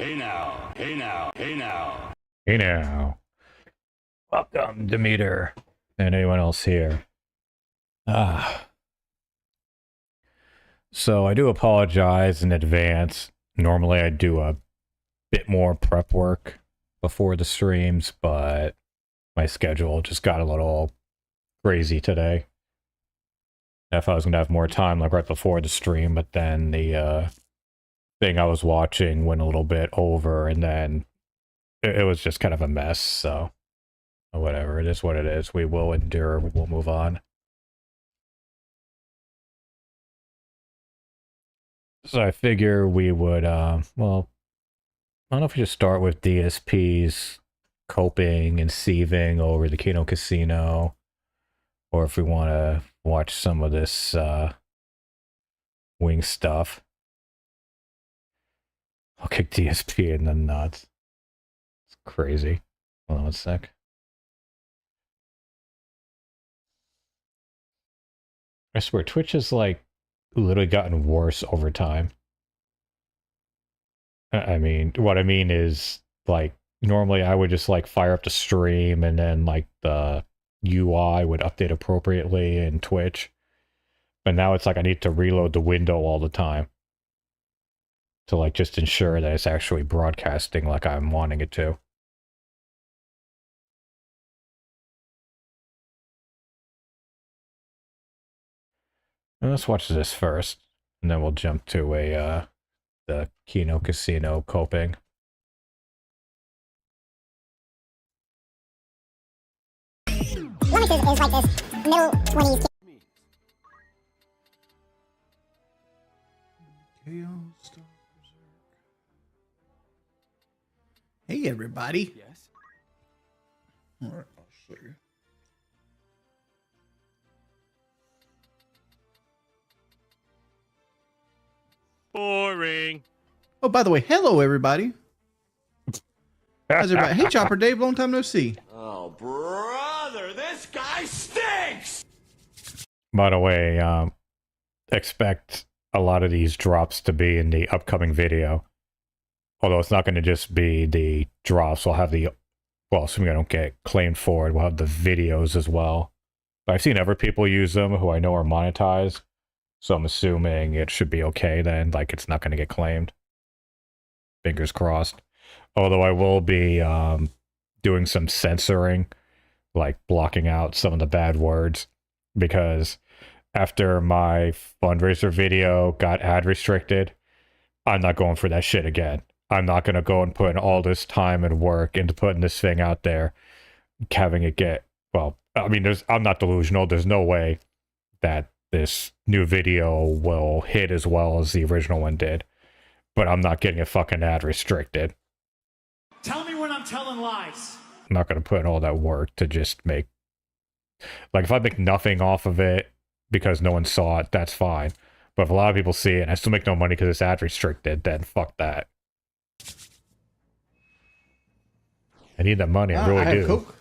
Hey now, hey now, hey now. Hey now. Welcome, Demeter. And anyone else here. So I do apologize in advance. Normally I do a bit more prep work before the streams, but my schedule just got a little crazy today. If I was going to have more time like right before the stream, but then the thing I was watching went a little bit over, and then it was just kind of a mess, so whatever, it is what it is. We will endure, we will move on. So I figure we would, well, I don't know if we should start with DSP's coping and sieving over the Kino Casino, or if we want to watch some of this wing stuff. I'll kick DSP in the nuts. It's crazy. Hold on one sec. I swear, Twitch has, like, literally gotten worse over time. I mean, what I mean is, like, normally I would just, like, fire up the stream and then, like, the UI would update appropriately in Twitch. But now it's like I need to reload the window all the time to, like, just ensure that it's actually broadcasting like I'm wanting it to. And let's watch this first, and then we'll jump to a, the Kino Casino coping. Lumix is like this middle 20s kid. Hey, everybody. Yes. All right, I'll show you. Boring. Oh, by the way, hello, everybody. How's everybody? Hey, Chopper Dave, long time no see. Oh, brother, this guy stinks! By the way, expect a lot of these drops to be in the upcoming video. Although it's not going to just be the drops, we'll have the, well, assuming I don't get claimed for it, we'll have the videos as well. But I've seen other people use them who I know are monetized, so I'm assuming it should be okay then, like it's not going to get claimed. Fingers crossed. Although I will be doing some censoring, like blocking out some of the bad words, because after my fundraiser video got ad restricted, I'm not going for that shit again. I'm not going to go and put in all this time and work into putting this thing out there, having it get, well, I mean, I'm not delusional. There's no way that this new video will hit as well as the original one did, but I'm not getting it fucking ad restricted. Tell me when I'm telling lies. I'm not going to put in all that work to just make, like, if I make nothing off of it because no one saw it, that's fine. But if a lot of people see it and I still make no money because it's ad restricted, then fuck that. I need that money, I really have do. Coke.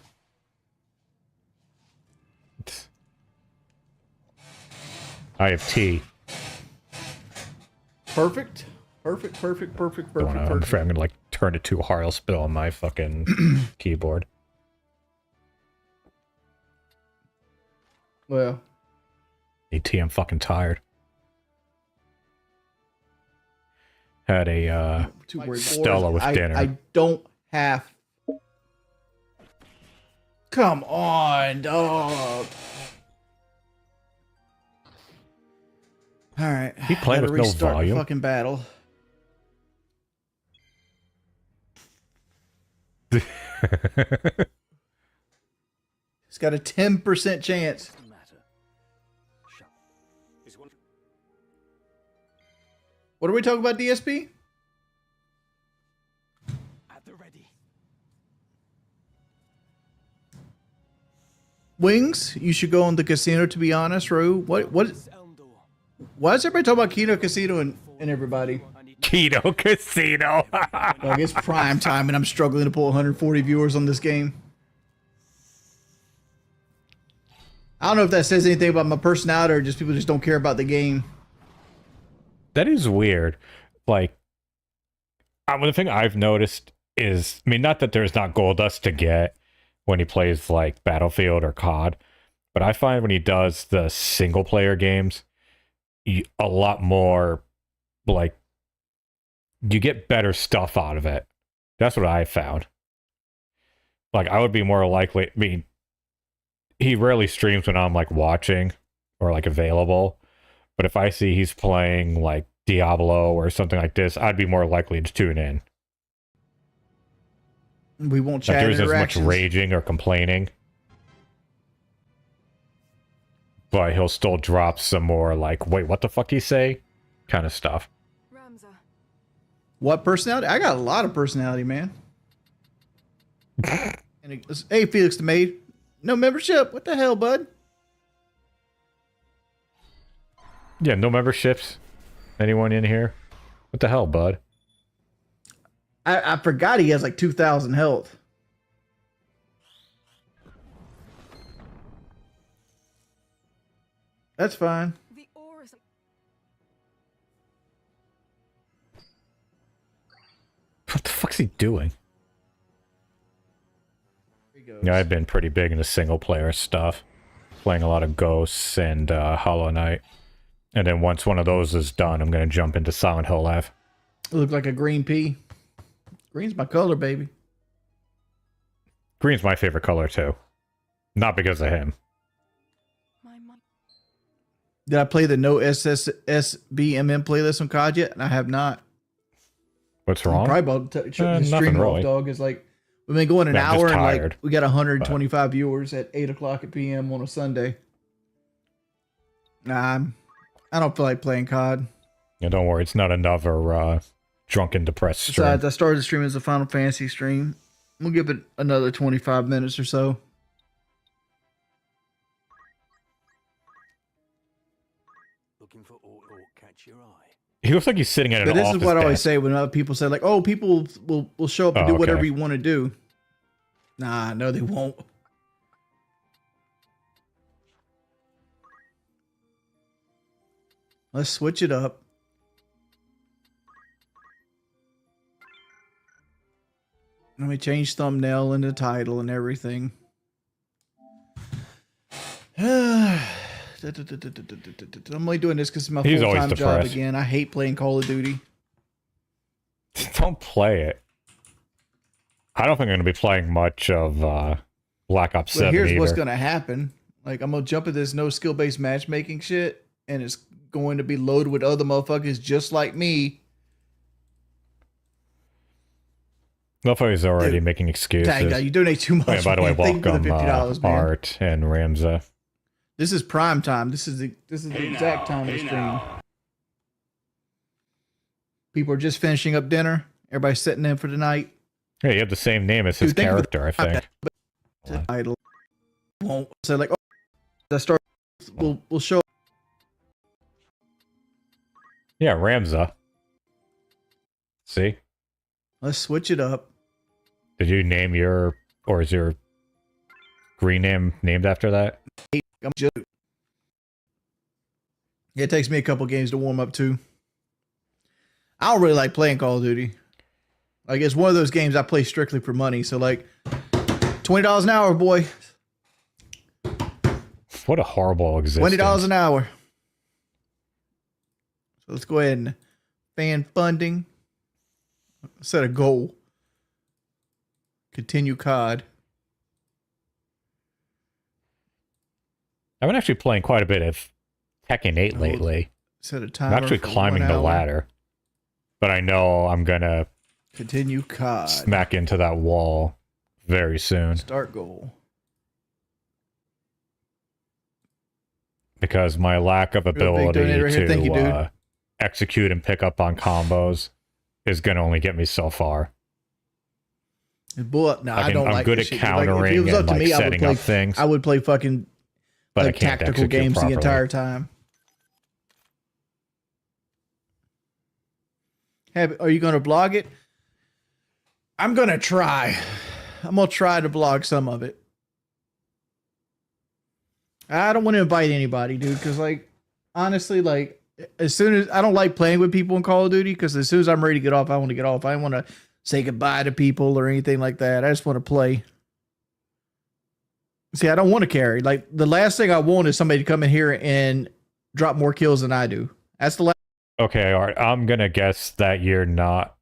I have tea. Perfect. Perfect. I'm afraid I'm gonna like turn it too hard. I'll spill on my fucking keyboard. Well, Need tea. I'm fucking tired. Had a too worried. Stella with dinner. I don't have. Come on, dog. All right. He playing Gotta with no restart volume? The fucking battle. It's got a 10% chance. What are we talking about, DSP? At the ready. Wings? You should go on the casino, to be honest, Rue. What? Why is everybody talking about Kino Casino and everybody? Kino Casino. Like, it's prime time and I'm struggling to pull 140 viewers on this game. I don't know if that says anything about my personality or just people just don't care about the game. That is weird. Like, The thing I've noticed is, I mean, not that there's not gold dust to get when he plays like Battlefield or COD, but I find when he does the single player games, a lot more like you get better stuff out of it. That's what I found. Like, I would be more likely, I mean, he rarely streams when I'm like watching or like available, but if I see he's playing like Diablo or something like this, I'd be more likely to tune in. We won't Like, chat there isn't as much interactions. raging or complaining, but he'll still drop some more like, wait, what the fuck he say? Kind of stuff. What personality? I got a lot of personality, man. And it goes, hey, Felix the Maid. No membership. What the hell, bud? Yeah, no memberships. Anyone in here? What the hell, bud? I forgot he has like 2,000 health. That's fine. What the fuck's he doing? Here he goes. Yeah, I've been pretty big into single player stuff. Playing a lot of Ghosts and Hollow Knight. And then once one of those is done, I'm going to jump into Silent Hill Live. It looked like a green pea. Green's my color, baby. Green's my favorite color, too. Not because of him. Did I play the no SSSBMM playlist on COD yet? And I have not. What's I'm wrong? probably about to the Nothing stream really. off, dog. Is like, we've been going an Yeah, I'm just hour and like tired, we got 125 viewers at 8 o'clock at PM on a Sunday. Nah, I don't feel like playing COD. Yeah, don't worry. It's not another drunken, depressed stream. Besides, I started the stream as a Final Fantasy stream. We'll give it another 25 minutes or so. Looking for aught catch your eye. He looks like he's sitting at an But this is office what I always desk. say when other people say, like, oh, people will show up and Oh, do okay. whatever you want to do. Nah, no, they won't. Let's switch it up. Let me change thumbnail and the title and everything. I'm only doing this because it's my He's always full-time job depressed. again. I hate playing Call of Duty. Don't play it. I don't think I'm going to be playing much of Black Ops 7 But here's either. what's going to happen. Like, I'm going to jump at this no skill-based matchmaking shit, and it's going to be loaded with other motherfuckers just like me. Motherfuckers are already Dude, making excuses. Dang, you donate too much. Oh, yeah, by the way, man. Thank you for welcome the $50, man. Art and Ramza. This is prime time. This is the exact time to stream. People are just finishing up dinner. Everybody's sitting in for the night. Yeah, you have the same name as his Dude, thank you for the- character, I think. The title won't say like, oh, I start. We'll show. Yeah, Ramza. See? Let's switch it up. Did you name your, or is your green name named after that? I'm just. It takes me a couple games to warm up to. I don't really like playing Call of Duty. Like, it's one of those games I play strictly for money. So like, $20 an hour, boy. What a horrible existence. $20 an hour. So let's go ahead and fan funding. Set a goal. Continue COD. I've been actually playing quite a bit of Tekken 8 Oh, lately. Set a I'm timer. actually for climbing 1 the hour. ladder. But I know I'm going to Continue COD. smack into that wall very soon. Start goal. Because my lack of big ability donator right here. Thank you, dude. to execute and pick up on combos is going to only get me so far. Nah, I mean, don't I'm like good this at shit, dude. Like, if countering it was up and to like me, I would setting play. up things, I would play fucking but I like can't tactical execute games properly. the entire time. Are you going to blog it? I'm going to try. I'm going to try to blog some of it. I don't want to invite anybody, dude, because, like, honestly, like, As soon as I don't like playing with people in Call of Duty because as soon as I'm ready to get off, I want to get off. I don't want to say goodbye to people or anything like that. I just want to play. See, I don't want to carry. Like the last thing I want is somebody to come in here and drop more kills than I do. That's the last. Okay, all right. I'm gonna guess that you're not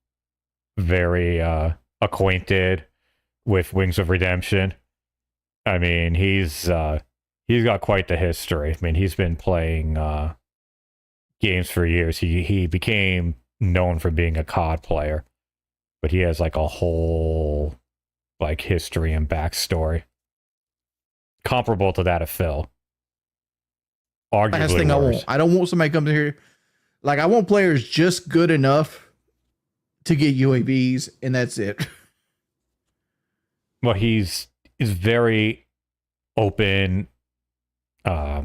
very acquainted with Wings of Redemption. I mean, he's got quite the history. I mean, he's been playing games for years. He became known for being a COD player, but he has like a whole like history and backstory comparable to that of Phil. Arguably Last thing I worse. want. I don't want somebody come in here. Like I want players just good enough to get UAVs, and that's it. Well, he's very open. I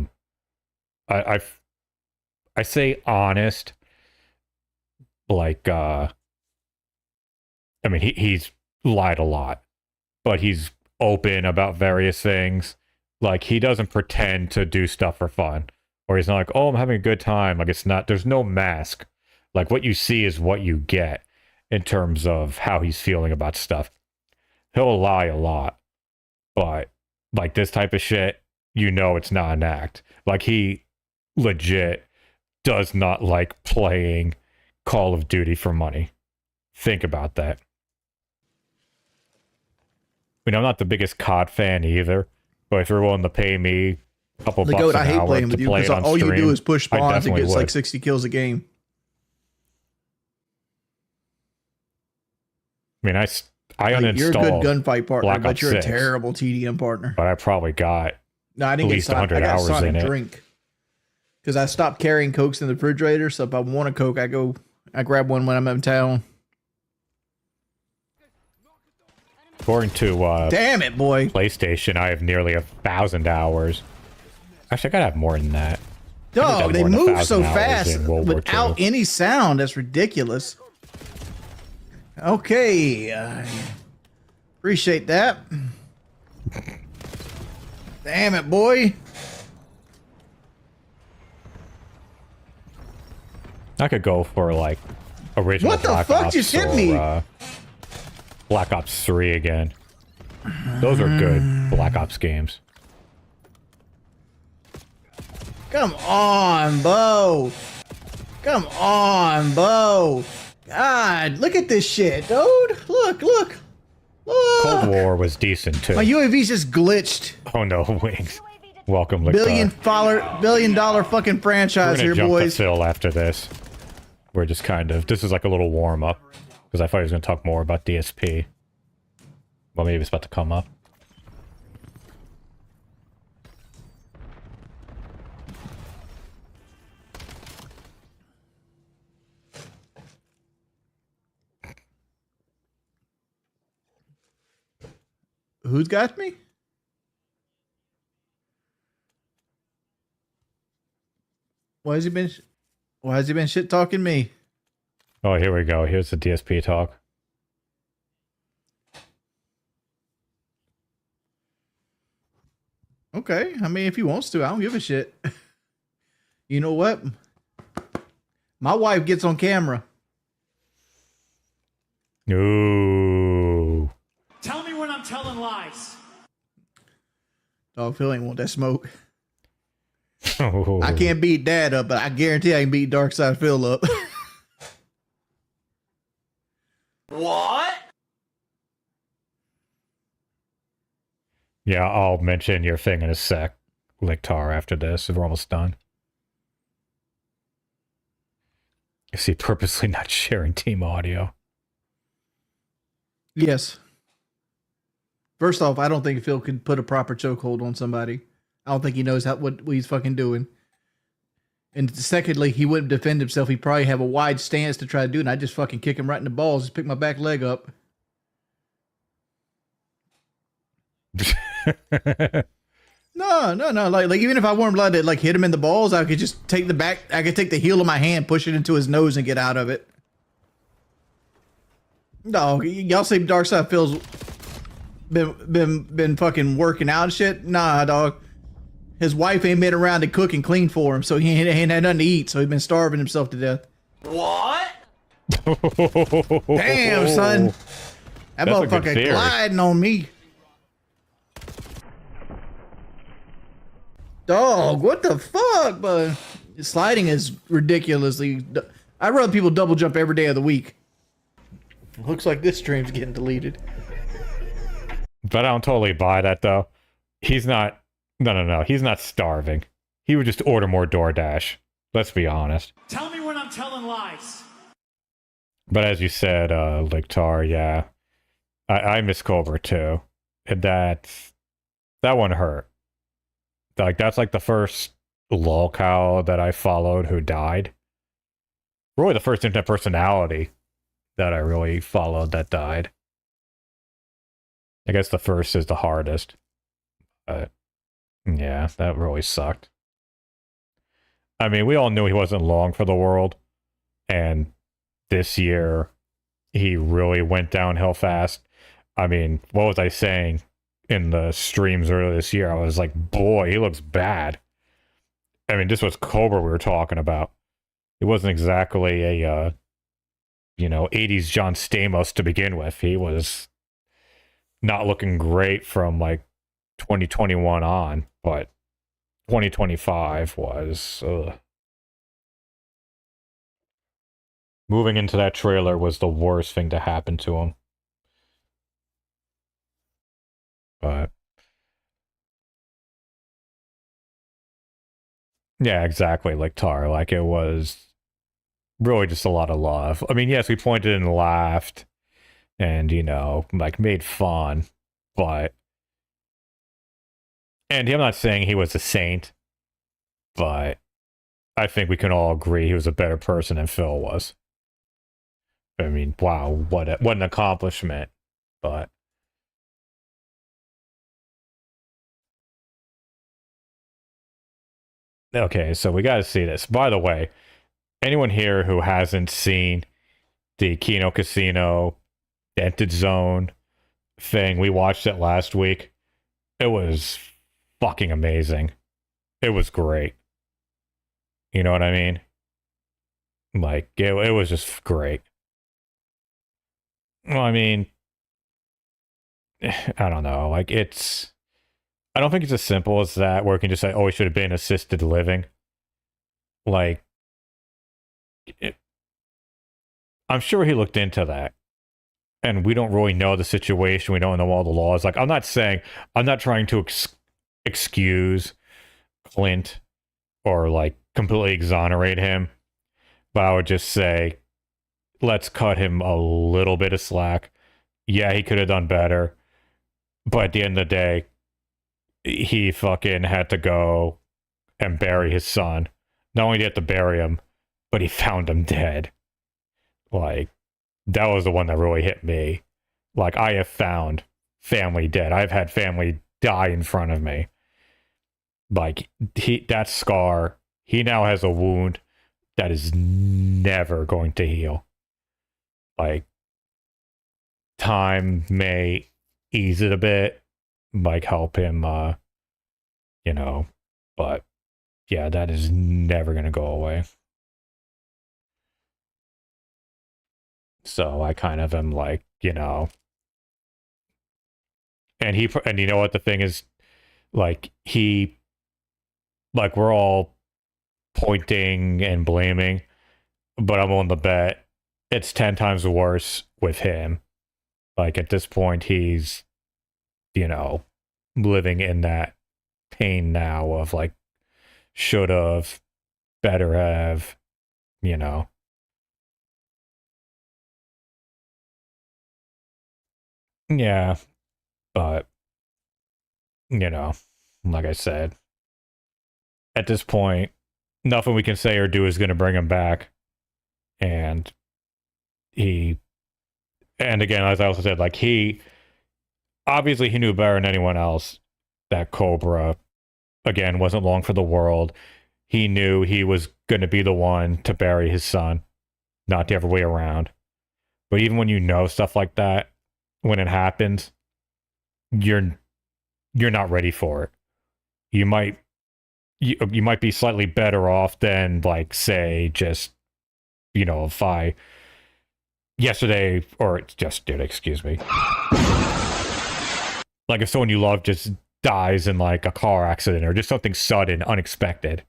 say honest, like I mean he's lied a lot, but he's open about various things. Like he doesn't pretend to do stuff for fun, or he's not like, oh, I'm having a good time. Like it's not. There's no mask. Like what you see is what you get in terms of how he's feeling about stuff. He'll lie a lot, but like this type of shit, you know it's not an act. Like he legit does not like playing Call of Duty for money. Think about that. I mean, I'm not the biggest COD fan either, but if you're willing to pay me a couple The bucks goat, an I hate hour playing to with you play because it on all you do stream, is push I spawns and definitely gets like would. 60 kills a game. I mean, I Like, you're a good uninstalled, gunfight partner, Black but Ops you're 6. a terrible TDM partner. but I probably got No, I didn't at get least Sonic. 100 I got hours Sonic in it. drink because I stopped carrying Cokes in the refrigerator. So if I want a Coke, I grab one when I'm in town. according to Damn it, boy! PlayStation, I have nearly 1,000 hours. Actually, I gotta have more than that. I think I Dog, have they more than move 1,000 so hours fast in World War without II. any sound. That's ridiculous. Okay, appreciate that. Damn it, boy! I could go for like original What the Black fuck Ops just hit or, me? Black Ops 3 again. Those are good Black Ops games. Come on, Bo. Come on, Bo. God, look at this shit, dude. Look. Look. Cold War was decent too. My UAV's just glitched. Oh no, Wings. Welcome, Lolcow. Billion dollar fucking We're franchise gonna here, jump boys. to Phil after this. We're just kind of... This is like a little warm-up. Because I thought he was going to talk more about DSP. Well, maybe it's about to come up. Who's got me? Why has he been shit talking me? Oh, here we go. Here's the DSP talk. Okay, I mean, if he wants to, I don't give a shit. You know what? My wife gets on camera. Ooh. Tell me when I'm telling lies. Dog, Phil ain't want that smoke. I I can't beat Dad up, but I guarantee I can beat Dark Side Phil up. What? Yeah, I'll mention your thing in a sec, Lictar, after this, if we're almost done. Is he purposely not sharing team audio? Yes. First off, I don't think Phil can put a proper chokehold on somebody. I don't think he knows what he's fucking doing. And secondly, he wouldn't defend himself. He'd probably have a wide stance to try to do it, and I'd just fucking kick him right in the balls, just pick my back leg up. No. Like even if I weren't allowed to like hit him in the balls, I could just take the heel of my hand, push it into his nose, and get out of it. No, y'all say Darkside Phil's been fucking working out and shit. Nah, dog. His wife ain't been around to cook and clean for him, so he ain't had nothing to eat, so he's been starving himself to death. What? Damn, son. That That's a good motherfucker theory. gliding on me. Dog, what the fuck, bud? Sliding is ridiculously... I'd rather people double jump every day of the week. Looks like this stream's getting deleted. But I don't totally buy that, though. He's not... No. He's not starving. He would just order more DoorDash. Let's be honest. Tell me when I'm telling lies. But as you said, Lictar, yeah. I miss Cobra, too. And that one hurt. Like, that's like the first Lolcow that I followed who died. Really the first internet personality that I really followed that died. I guess the first is the hardest. But, yeah, that really sucked. I mean, we all knew he wasn't long for the world. And this year, he really went downhill fast. I mean, what was I saying in the streams earlier this year? I was like, boy, he looks bad. I mean, this was Cobra we were talking about. It wasn't exactly a, 80s John Stamos to begin with. He was not looking great from, like, 2021 on, but 2025 was... Moving into that trailer was the worst thing to happen to him. But... yeah, exactly, like Tar. Like, it was really just a lot of love. I mean, yes, we pointed and laughed and, like, made fun, but... And I'm not saying he was a saint, but I think we can all agree he was a better person than Phil was. I mean, wow, what an accomplishment, but... Okay, so we gotta see this. By the way, anyone here who hasn't seen the Kino Casino Dented Zone thing, we watched it last week. It was fucking amazing. It was great. You know what I mean? Like, it was just great. Well, I mean, I don't know. Like, I don't think it's as simple as that, where you can just say, oh, it should have been assisted living. Like, I'm sure he looked into that. And we don't really know the situation. We don't know all the laws. Like, I'm not trying to excuse Clint or, like, completely exonerate him. But I would just say, let's cut him a little bit of slack. Yeah, he could have done better. But at the end of the day, he fucking had to go and bury his son. Not only did he have to bury him, but he found him dead. Like, that was the one that really hit me. Like, I have found family dead. I've had family die in front of me. Like, that scar, he now has a wound that is never going to heal. Like, time may ease it a bit, like help him, but yeah, that is never going to go away. So I kind of am like, and you know what the thing is, like, we're all pointing and blaming, but I'm willing to bet it's 10 times worse with him. Like, at this point, he's, living in that pain now of, like, should have, better have, Yeah, but, like I said, at this point, nothing we can say or do is going to bring him back. And again, as I also said, like, obviously he knew better than anyone else that Cobra, again, wasn't long for the world. He knew he was going to be the one to bury his son, not the other way around. But even when you know stuff like that, when it happens, you're not ready for it. You might you might be slightly better off than, like, say, just, if I yesterday, or just did, excuse me, like if someone you love just dies in like a car accident or just something sudden, unexpected,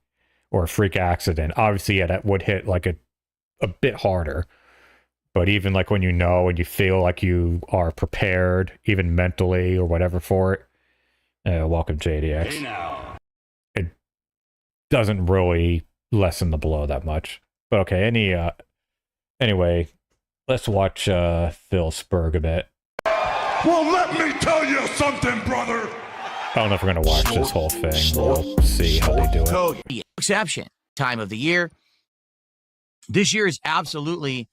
or a freak accident, obviously, yeah, that would hit like a bit harder. But even like when and you feel like you are prepared, even mentally or whatever for it, welcome JDX. Hey now. It doesn't really lessen the blow that much. But okay, anyway, let's watch Phil Spurg a bit. Well, let me tell you something, brother. I don't know if we're gonna watch this whole thing. We'll see how they do it. Code exception. Time of the year. This year is absolutely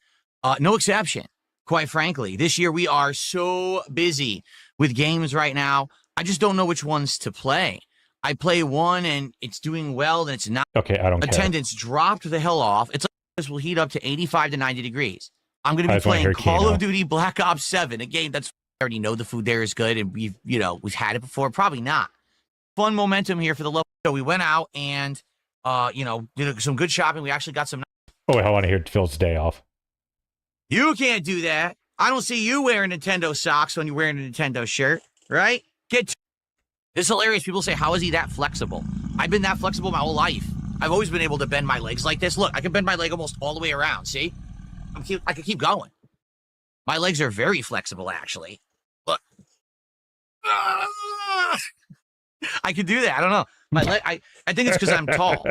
no exception. Quite frankly, this year we are so busy with games right now. I just don't know which ones to play. I play one and it's doing well, and it's not. Okay, I don't care. Attendance dropped the hell off. It's like this will heat up to 85 to 90 degrees. I'm going to I be just wanna playing hear Call Kino. of Duty Black Ops 7, a game that's I already know the food there is good, and we've had it before. Probably not. Fun momentum here for the low. So we went out and did some good shopping. We actually got some. Oh wait, I want to hear Phil's day off. You can't do that. I don't see you wearing Nintendo socks when you're wearing a Nintendo shirt, right? This is hilarious. People say, how is he that flexible? I've been that flexible my whole life. I've always been able to bend my legs like this. Look, I can bend my leg almost all the way around. See? I can keep going. My legs are very flexible, actually. Look. I can do that. I don't know. My leg. I think it's because I'm tall.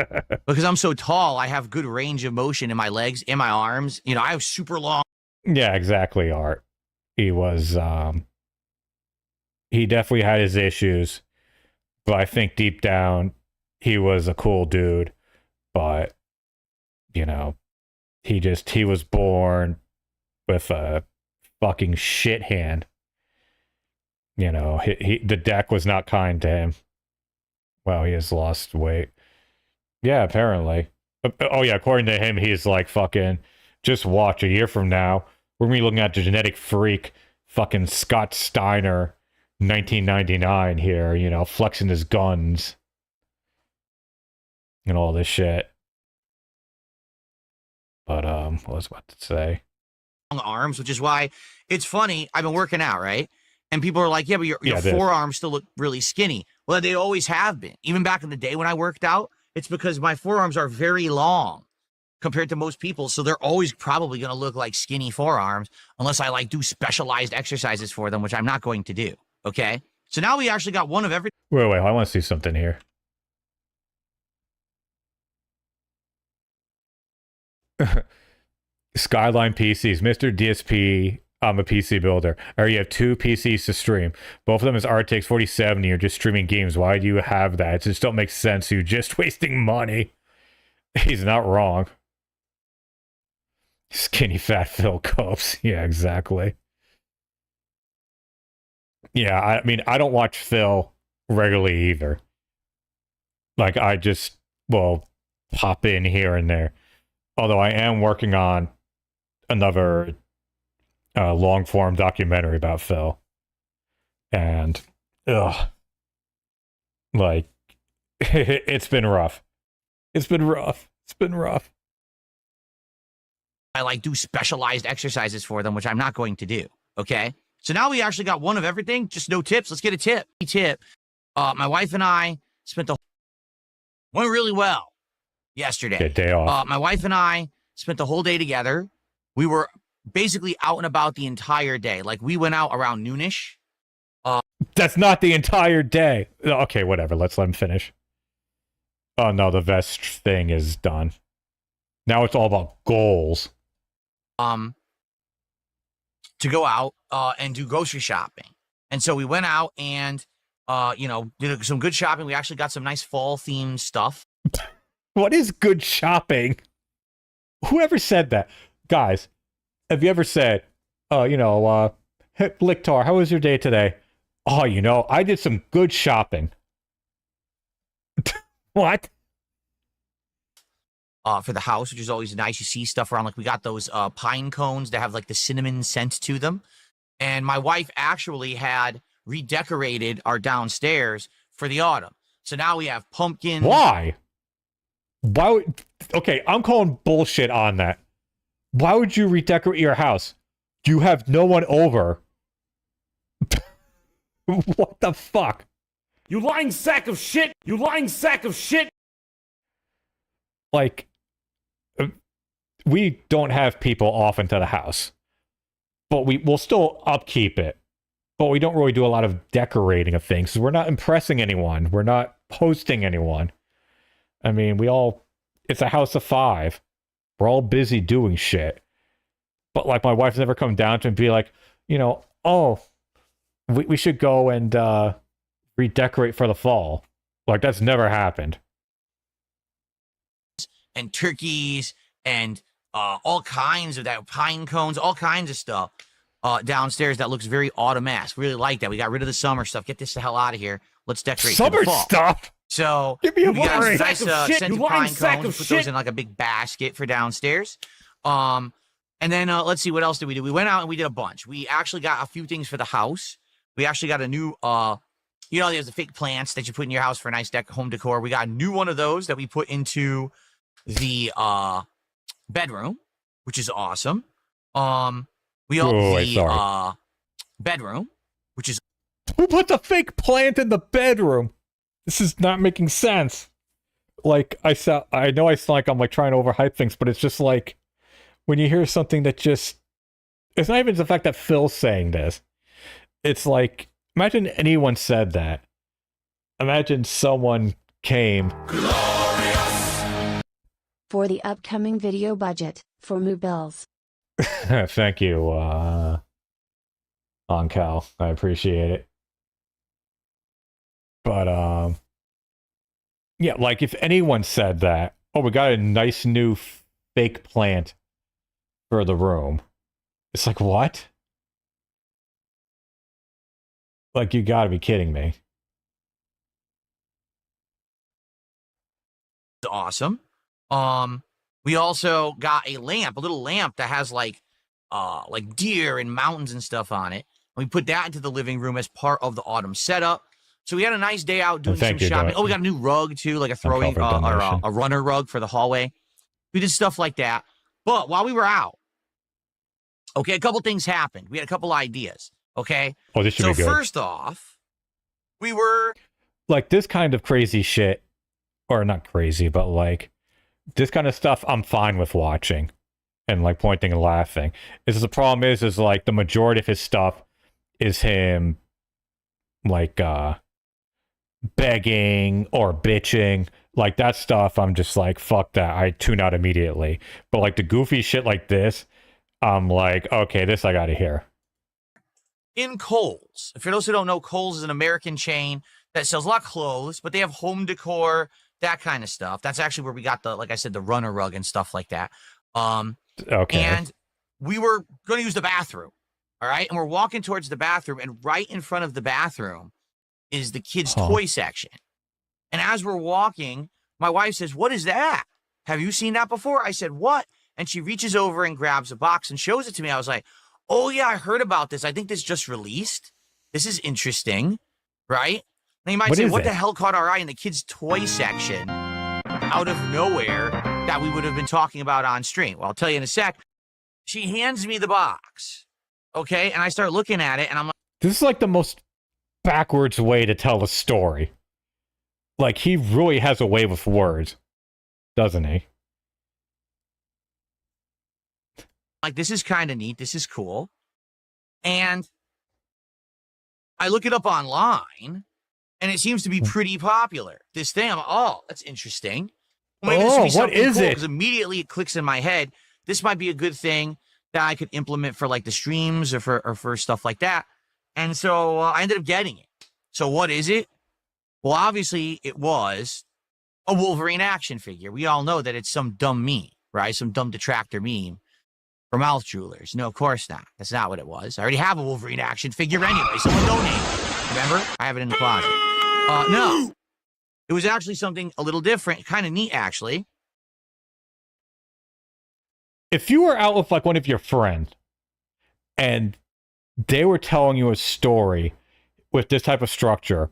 Because I'm so tall, I have good range of motion in my legs, in my arms. I have super long. Yeah, exactly, Art. He was, he definitely had his issues, but I think deep down, he was a cool dude, but, he was born with a fucking shit hand. The deck was not kind to him. Wow, he has lost weight. Yeah, apparently. Oh yeah, according to him, he's like fucking, just watch, a year from now, we're gonna be looking at the genetic freak, fucking Scott Steiner, 1999 here, flexing his guns. And all this shit. But, what was I about to say? Arms, which is why it's funny. I've been working out, right? And people are like, yeah, but your Yeah, forearms still look really skinny. Well, they always have been. Even back in the day when I worked out, it's because my forearms are very long compared to most people. So they're always probably going to look like skinny forearms unless I do specialized exercises for them, which I'm not going to do. Okay. So now we actually got one of every. Wait, I want to see something here. Skyline PCs, Mr. DSP. I'm a PC builder. Or you have 2 PCs to stream. Both of them is RTX 4070. You're just streaming games. Why do you have that? It just don't make sense. You're just wasting money. He's not wrong. Skinny fat Phil Copes. Yeah, exactly. Yeah, I mean, I don't watch Phil regularly either. Like, I just, pop in here and there. Although I am working on another long-form documentary about Phil. And, it's been rough. It's been rough. I do specialized exercises for them, which I'm not going to do. Okay. So now we actually got one of everything. Just no tips. Let's get a tip. My wife and I went really well yesterday. Good day off. My wife and I spent the whole day together. We were basically out and about the entire day. Like, we went out around noonish. That's not the entire day. Okay, whatever. Let's let him finish. Oh no, the vest thing is done. Now it's all about goals. To go out and do grocery shopping. And so we went out and did some good shopping. We actually got some nice fall themed stuff. What is good shopping? Whoever said that? Guys, have you ever said, hey, Lictar, how was your day today? Oh, I did some good shopping. What? For the house, which is always nice. You see stuff around, like we got those pine cones that have like the cinnamon scent to them. And my wife actually had redecorated our downstairs for the autumn. So now we have pumpkins. Why? Why would... Okay, I'm calling bullshit on that. Why would you redecorate your house? You have no one over. What the fuck? You lying sack of shit! You lying sack of shit! Like, we don't have people off into the house. But we'll still upkeep it. But we don't really do a lot of decorating of things. We're not impressing anyone. We're not hosting anyone. I mean, it's a house of 5. We're all busy doing shit. But, like, my wife's never come down to and be like, you know, oh, we should go and redecorate for the fall. Like, that's never happened. And turkeys and all kinds of that, pine cones, all kinds of stuff downstairs that looks very autumn-esque. Really like that. We got rid of the summer stuff. Get this the hell out of here. Let's decorate for the Summer fall. stuff? So Give me a we got break. some nice scented pine cones. Put shit. those in like a big basket for downstairs. And then let's see, what else did we do? We went out and we did a bunch. We actually got a few things for the house. We actually got a new, you know, there's the fake plants that you put in your house for a nice home decor. We got a new one of those that we put into the bedroom, which is awesome. Bedroom, which is Who put the fake plant in the bedroom? This is not making sense. Like, I know I sound like I'm like trying to overhype things, but it's just like when you hear something that just, it's not even the fact that Phil's saying this. It's like, imagine anyone said that. Imagine someone came. For the upcoming video budget, for mobiles. Thank you, Lolcow. I appreciate it. But, yeah, like if anyone said that, oh, we got a nice new fake plant for the room. It's like, what? Like, you gotta be kidding me. awesome. We also got a little lamp that has like deer and mountains and stuff on it. We put that into the living room as part of the autumn setup. So we had a nice day out doing some shopping. Oh, we got a new rug too, like a throwing or a runner rug for the hallway. We did stuff like that. But while we were out, okay, a couple things happened. We had a couple ideas. Okay. Oh, this should be good. So first off, we were like this kind of crazy shit, or not crazy, but like this kind of stuff I'm fine with watching and like pointing and laughing. Is the problem is like the majority of his stuff is him like begging or bitching. Like that stuff I'm just like, fuck that. I tune out immediately. But like the goofy shit like this, I'm like, okay, this I gotta hear. in Kohl's. For those who don't know, Kohl's is an American chain that sells a lot of clothes, but they have home decor, that kind of stuff. That's actually where we got the, like I said, the runner rug and stuff like that. Okay. And we were going to use the bathroom. All right. And we're walking towards the bathroom, and right in front of the bathroom is the kids' toy section. And as we're walking, my wife says, "What is that? Have you seen that before?" I said, "What?" And she reaches over and grabs a box and shows it to me. I was like, "Oh yeah, I heard about this. I think this just released. This is interesting." Right? And you might say, what the hell caught our eye in the kids' toy section out of nowhere that we would have been talking about on stream? Well, I'll tell you in a sec. She hands me the box. Okay. And I start looking at it, and I'm like, this is like the most backwards way to tell a story. Like, he really has a way with words, doesn't he? this is kind of neat. This is cool. And I look it up online, and it seems to be pretty popular. This thing, I'm like, oh, that's interesting. Maybe this would be what is cool, it? because immediately it clicks in my head. This might be a good thing that I could implement for like the streams or for stuff like that. And so I ended up getting it. So what is it? Well, obviously it was a Wolverine action figure. We all know that it's some dumb meme, right? Some dumb detractor meme for mouth jewelers. No, of course not. That's not what it was. I already have a Wolverine action figure anyway. Someone donate. Remember? I have it in the closet. No. It was actually something a little different, kind of neat, actually. If you were out with like one of your friends and they were telling you a story with this type of structure,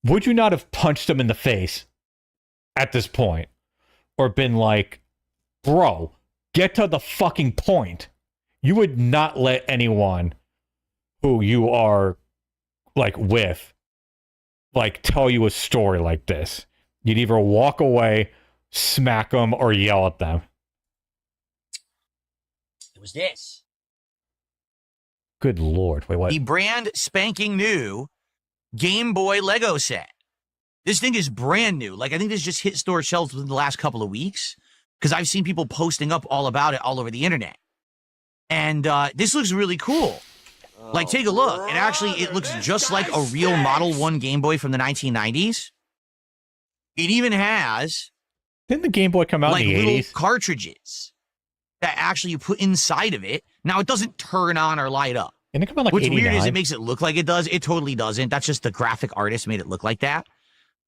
would you not have punched him in the face at this point? Or been like, bro, get to the fucking point. You would not let anyone who you are, like, with, like, tell you a story like this. You'd either walk away, smack them, or yell at them. It was this. Good Lord. Wait, what? The brand spanking new Game Boy Lego set. This thing is brand new. Like, I think this just hit store shelves within the last couple of weeks because I've seen people posting up all about it all over the internet. And this looks really cool. Like, take a look. And actually, it looks just like a real Model 1 Game Boy from the 1990s. It even has... Didn't the Game Boy come out like in the little 80s? Cartridges that actually you put inside of it. Now, it doesn't turn on or light up. Didn't it come out like What's 89? weird is it makes it look like it does. It totally doesn't. That's just the graphic artist made it look like that.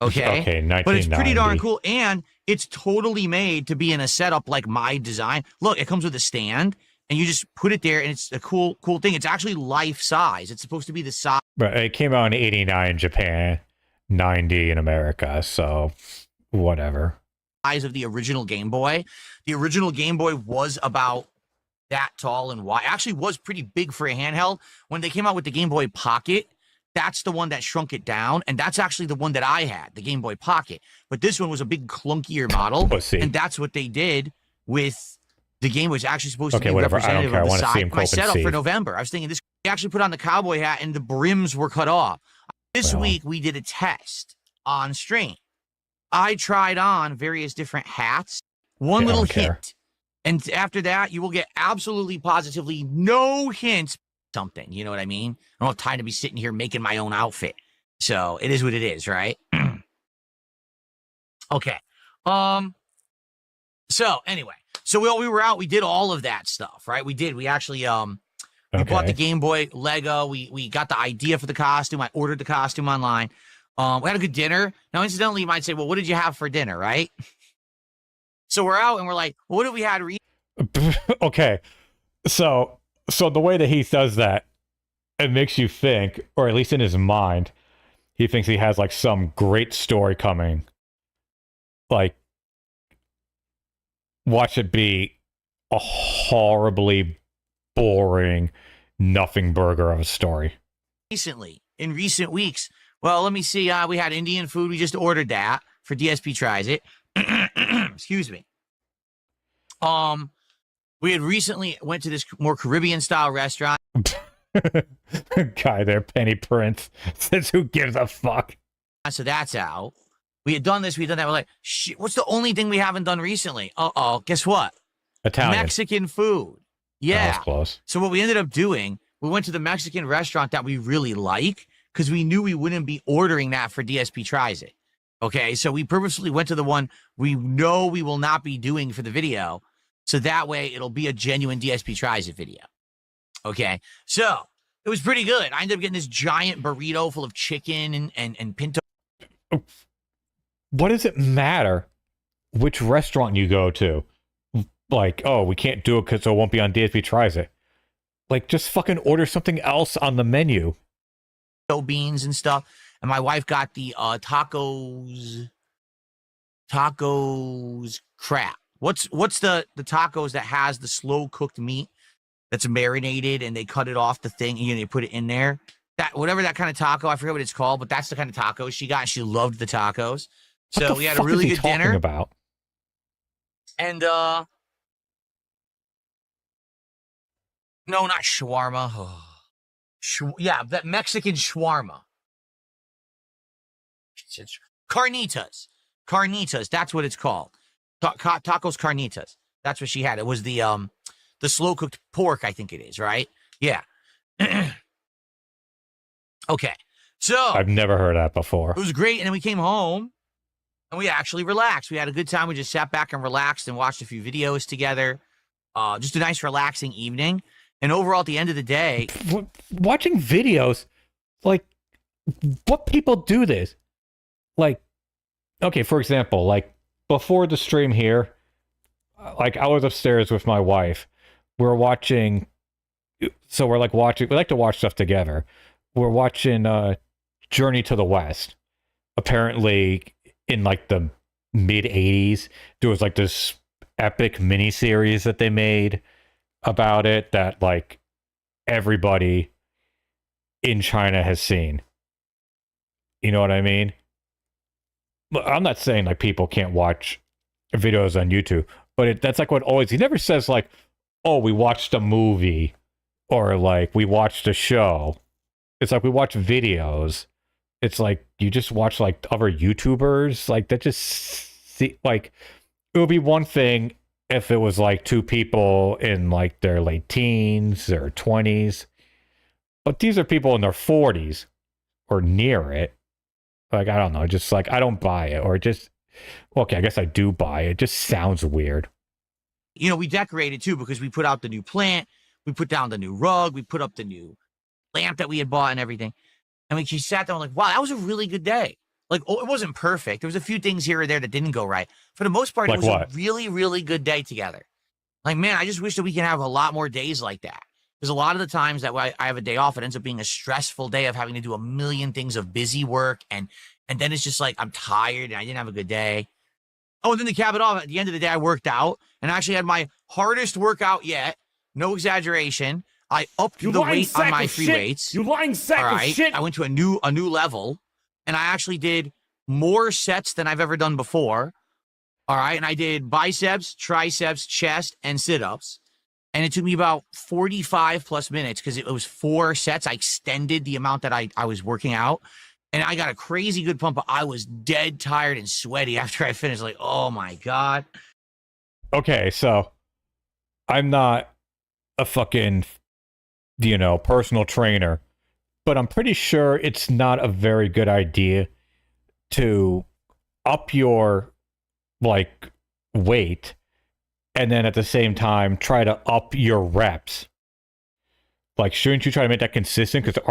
Okay? Okay, 1990. But it's pretty darn cool. And it's totally made to be in a setup like my design. Look, it comes with a stand. And you just put it there, and it's a cool thing. It's actually life size. It's supposed to be the size. But it came out in 89 in Japan, 90 in America, so whatever. Size of the original Game Boy. The original Game Boy was about that tall and wide. Actually was pretty big for a handheld. When they came out with the Game Boy Pocket, that's the one that shrunk it down, and that's actually the one that I had, the Game Boy Pocket. But this one was a big clunkier model, and that's what they did with... The game was actually supposed to be representative of the size. My setup for November. I was thinking this. They actually put on the cowboy hat and the brims were cut off. This week we did a test on stream. I tried on various different hats. One little hint, and after that you will get absolutely positively no hints. Something, you know what I mean? I don't have time to be sitting here making my own outfit. So it is what it is, right? Okay. So anyway. So while we were out, we did all of that stuff, right? We did. We actually we bought the Game Boy Lego. We got the idea for the costume. I ordered the costume online. We had a good dinner. Now, incidentally, you might say, well, what did you have for dinner, right? So we're out and we're like, well, what did we have to eat? Okay. So the way that he does that, it makes you think, or at least in his mind, he thinks he has like some great story coming. Like, watch it be a horribly boring nothing burger of a story. Recently, in recent weeks, well, let me see. We had Indian food. We just ordered that for DSP Tries It. Excuse me. We had recently went to this more Caribbean style restaurant. Guy there, Penny Prince, says who gives a fuck. So that's out. We had done this, we had done that. We're like, shit, what's the only thing we haven't done recently? Uh-oh, guess what? Italian. Mexican food. Yeah. That was close. So what we ended up doing, we went to the Mexican restaurant that we really like because we knew we wouldn't be ordering that for DSP Tries It. Okay, so we purposely went to the one we know we will not be doing for the video. So that way it'll be a genuine DSP Tries It video. Okay, so it was pretty good. I ended up getting this giant burrito full of chicken and pinto. What does it matter which restaurant you go to? Like, oh, we can't do it because it won't be on DSP Tries It. Like, just fucking order something else on the menu. Beans and stuff. And my wife got the tacos crap. What's the tacos that has the slow cooked meat that's marinated and they cut it off the thing and they put it in there? That whatever that kind of taco, I forget what it's called, but that's the kind of tacos she got. She loved the tacos. So we had a really good dinner. About? And no, not shawarma. Oh. Yeah, that Mexican shawarma. Carnitas. Carnitas, that's what it's called. Tacos carnitas. That's what she had. It was the slow cooked pork, I think it is, right? Yeah. Okay. So I've never heard that before. It was great, and then we came home and we actually relaxed. We had a good time. We just sat back and relaxed and watched a few videos together. Just a nice relaxing evening. And overall, at the end of the day, watching videos, like, what people do this? Like, okay, for example, like, before the stream here, like, I was upstairs with my wife. We're watching, so we're, like, watching, we like to watch stuff together. We're watching Journey to the West. apparently in like the mid 80s, there was like this epic miniseries that they made about it that like everybody in China has seen. You know what I mean? But I'm not saying like people can't watch videos on YouTube, but that's like what always, he never says like, oh, we watched a movie or like we watched a show. It's like we watch videos. It's like you just watch like other YouTubers. Like that just like it would be one thing if it was like two people in like their late teens or 20s. But these are people in their 40s or near it. Like, I don't know, just like I don't buy it, or just okay, I guess I do buy it. It just sounds weird. You know, we decorated too because we put out the new plant, we put down the new rug, we put up the new lamp that we had bought and everything. And when she sat there, I'm like, wow, that was a really good day. Like, oh, it wasn't perfect. There was a few things here or there that didn't go right. For the most part, like it was what? a really, really good day together. Like, man, I just wish that we can have a lot more days like that. Because a lot of the times that I have a day off, it ends up being a stressful day of having to do a million things of busy work. And then it's just like, I'm tired and I didn't have a good day. Oh, and then to cap it off, at the end of the day, I worked out and actually had my hardest workout yet. No exaggeration. I upped the weight on my free weights. You lying sack of shit. I went to a new level, and I actually did more sets than I've ever done before. All right, and I did biceps, triceps, chest, and sit-ups. And it took me about 45 plus minutes because it was 4 sets. I extended the amount that I was working out. And I got a crazy good pump, but I was dead tired and sweaty after I finished. Like, oh my God. Okay, so I'm not a fucking, personal trainer, but I'm pretty sure it's not a very good idea to up your, like, weight and then at the same time try to up your reps. Like, shouldn't you try to make that consistent? Because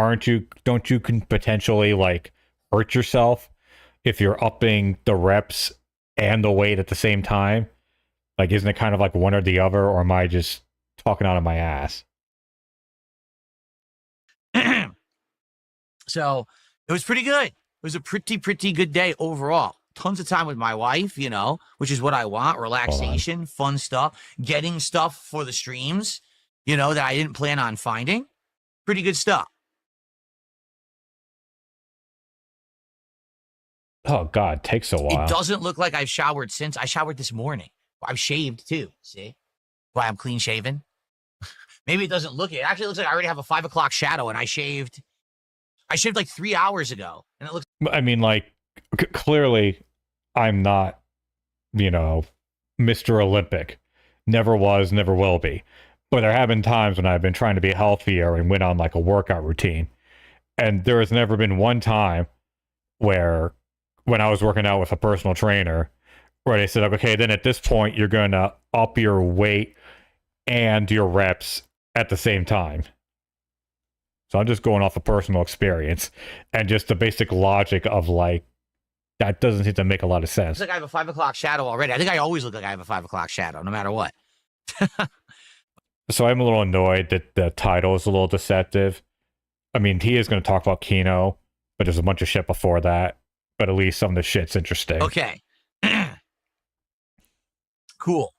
don't you can potentially, like, hurt yourself if you're upping the reps and the weight at the same time? Like, isn't it kind of like one or the other, or am I just talking out of my ass? So, it was pretty good. It was a pretty good day overall. Tons of time with my wife, which is what I want. Relaxation, fun stuff, getting stuff for the streams. That I didn't plan on finding. Pretty good stuff. Oh, God, takes a while. It doesn't look like I've showered since. I showered this morning. I've shaved, too. See? Why I'm clean shaven. Maybe it doesn't look it. It actually looks like I already have a 5 o'clock shadow, and I shaved like 3 hours ago. And it looks... I mean, like, clearly, I'm not, Mr. Olympic. Never was, never will be. But there have been times when I've been trying to be healthier and went on like a workout routine. And there has never been one time where when I was working out with a personal trainer where they said, okay, then at this point, you're going to up your weight and your reps at the same time. So I'm just going off of personal experience and just the basic logic of like, that doesn't seem to make a lot of sense. Looks like I have a 5 o'clock shadow already. I think I always look like I have a 5 o'clock shadow, no matter what. So I'm a little annoyed that the title is a little deceptive. I mean, he is going to talk about Kino, but there's a bunch of shit before that. But at least some of the shit's interesting. Okay. Cool.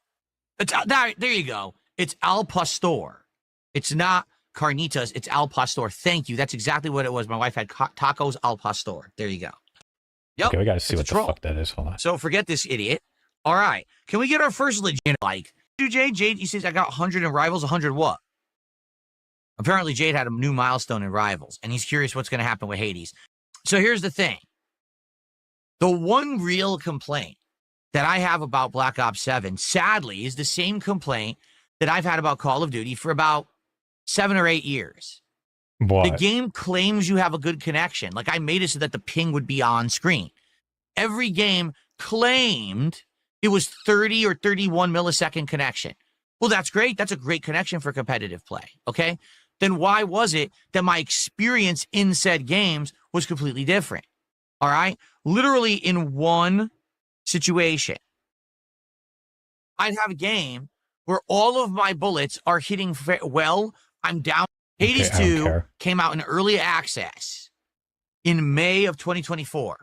There you go. It's Al Pastor. It's not carnitas. It's Al Pastor. Thank you. That's exactly what it was. My wife had tacos Al Pastor. There you go. Yep. Okay, we got to see what the fuck that is. Hold on. So forget this idiot. All right. Can we get our first legit like? Jade, he says I got 100 in Rivals. 100 what? Apparently, Jade had a new milestone in Rivals, and he's curious what's going to happen with Hades. So here's the thing. The one real complaint that I have about Black Ops 7, sadly, is the same complaint that I've had about Call of Duty for about 7 or 8 years. What? The game claims you have a good connection. Like, I made it so that the ping would be on screen. Every game claimed it was 30 or 31 millisecond connection. Well, that's great. That's a great connection for competitive play, okay? Then why was it that my experience in said games was completely different? All right? Literally in one situation, I'd have a game where all of my bullets are hitting well. I'm down. Hades 2 came out in early access in May of 2024.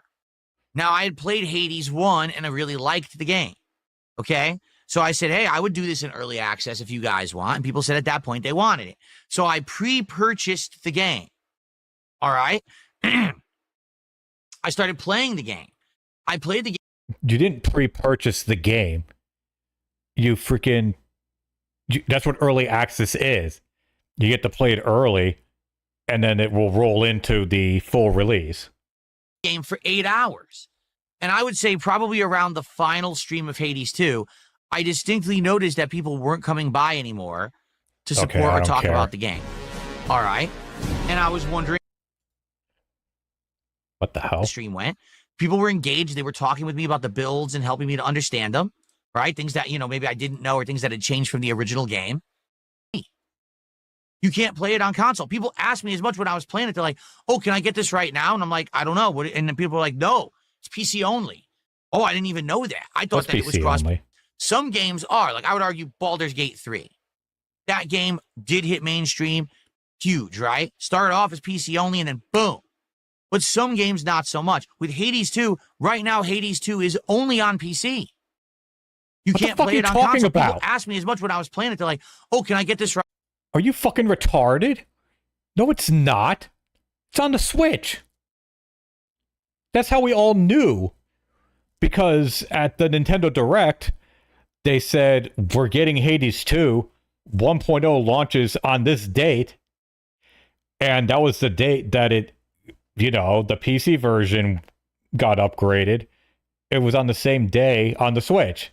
Now, I had played Hades 1 and I really liked the game. Okay? So I said, hey, I would do this in early access if you guys want. And people said at that point they wanted it. So I pre-purchased the game. All right? I started playing the game. I played the game. You didn't pre-purchase the game. That's what early access is. You get to play it early, and then it will roll into the full release. Game for 8 hours. And I would say probably around the final stream of Hades 2, I distinctly noticed that people weren't coming by anymore to support or talk about the game. All right. And I was wondering what the hell the stream went. People were engaged. They were talking with me about the builds and helping me to understand them, right? Things that, maybe I didn't know or things that had changed from the original game. You can't play it on console. People asked me as much when I was playing it. They're like, oh, can I get this right now? And I'm like, I don't know. And then people are like, no, it's PC only. Oh, I didn't even know that. I thought that it was cross. Some games are. Like, I would argue Baldur's Gate 3. That game did hit mainstream. Huge, right? Started off as PC only and then boom. But some games, not so much. With Hades 2, right now, Hades 2 is only on PC. You can't play it on console. People asked me as much when I was playing it. They're like, oh, can I get this right? Are you fucking retarded? No, it's not. It's on the Switch. That's how we all knew. Because at the Nintendo Direct, they said, we're getting Hades 2. 1.0 launches on this date. And that was the date that the PC version got upgraded. It was on the same day on the Switch.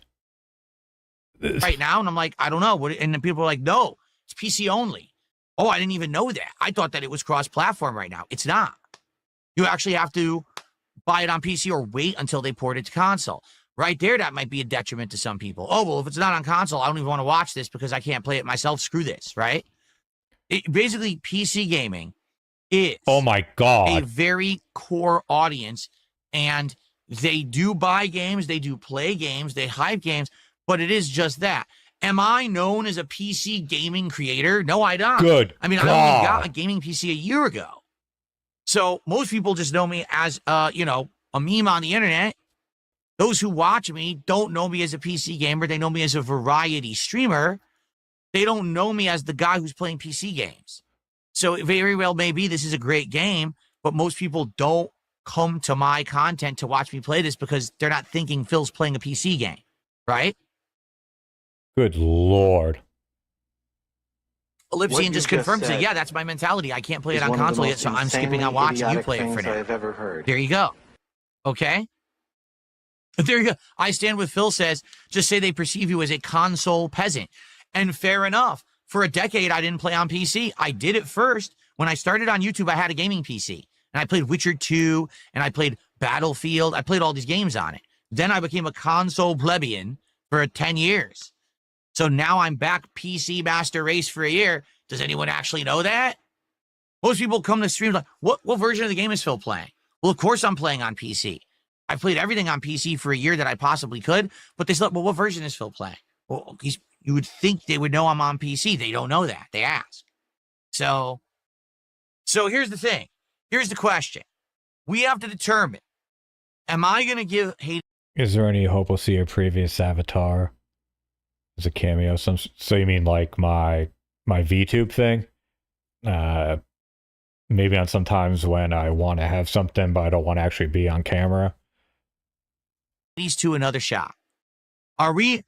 Right now, and I'm like, I don't know. And then people are like, no, it's PC only. Oh, I didn't even know that. I thought that it was cross-platform right now. It's not. You actually have to buy it on PC or wait until they port it to console. Right there, that might be a detriment to some people. Oh, well, if it's not on console, I don't even want to watch this because I can't play it myself. Screw this, right? Basically, PC gaming is oh my God, a very core audience, and they do buy games, they do play games, they hype games, but it is just that. Am I known as a PC gaming creator? No, I don't. Good I mean, God. I only got a gaming PC a year ago. So most people just know me as, a meme on the internet. Those who watch me don't know me as a PC gamer. They know me as a variety streamer. They don't know me as the guy who's playing PC games. So it very well may be this is a great game, but most people don't come to my content to watch me play this because they're not thinking Phil's playing a PC game, right? Good Lord. Ellipsian just confirmed it. Yeah, that's my mentality. I can't play it on console yet, so I'm skipping on watching you play it for now. I've ever heard. There you go. Okay? There you go. I stand with Phil says, just say they perceive you as a console peasant. And fair enough. For a decade, I didn't play on PC. I did it first. When I started on YouTube, I had a gaming PC. And I played Witcher 2, and I played Battlefield. I played all these games on it. Then I became a console plebeian for 10 years. So now I'm back PC Master Race for a year. Does anyone actually know that? Most people come to streams like, what version of the game is Phil playing? Well, of course I'm playing on PC. I've played everything on PC for a year that I possibly could, but they still, well, what version is Phil playing? Well, you would think they would know I'm on PC. They don't know that. They ask. So here's the thing. Here's the question. We have to determine, am I going to give hate? Is there any hope we'll see a previous avatar as a cameo? So you mean like my VTube thing? Maybe on sometimes when I want to have something, but I don't want to actually be on camera. These two another shot. Are we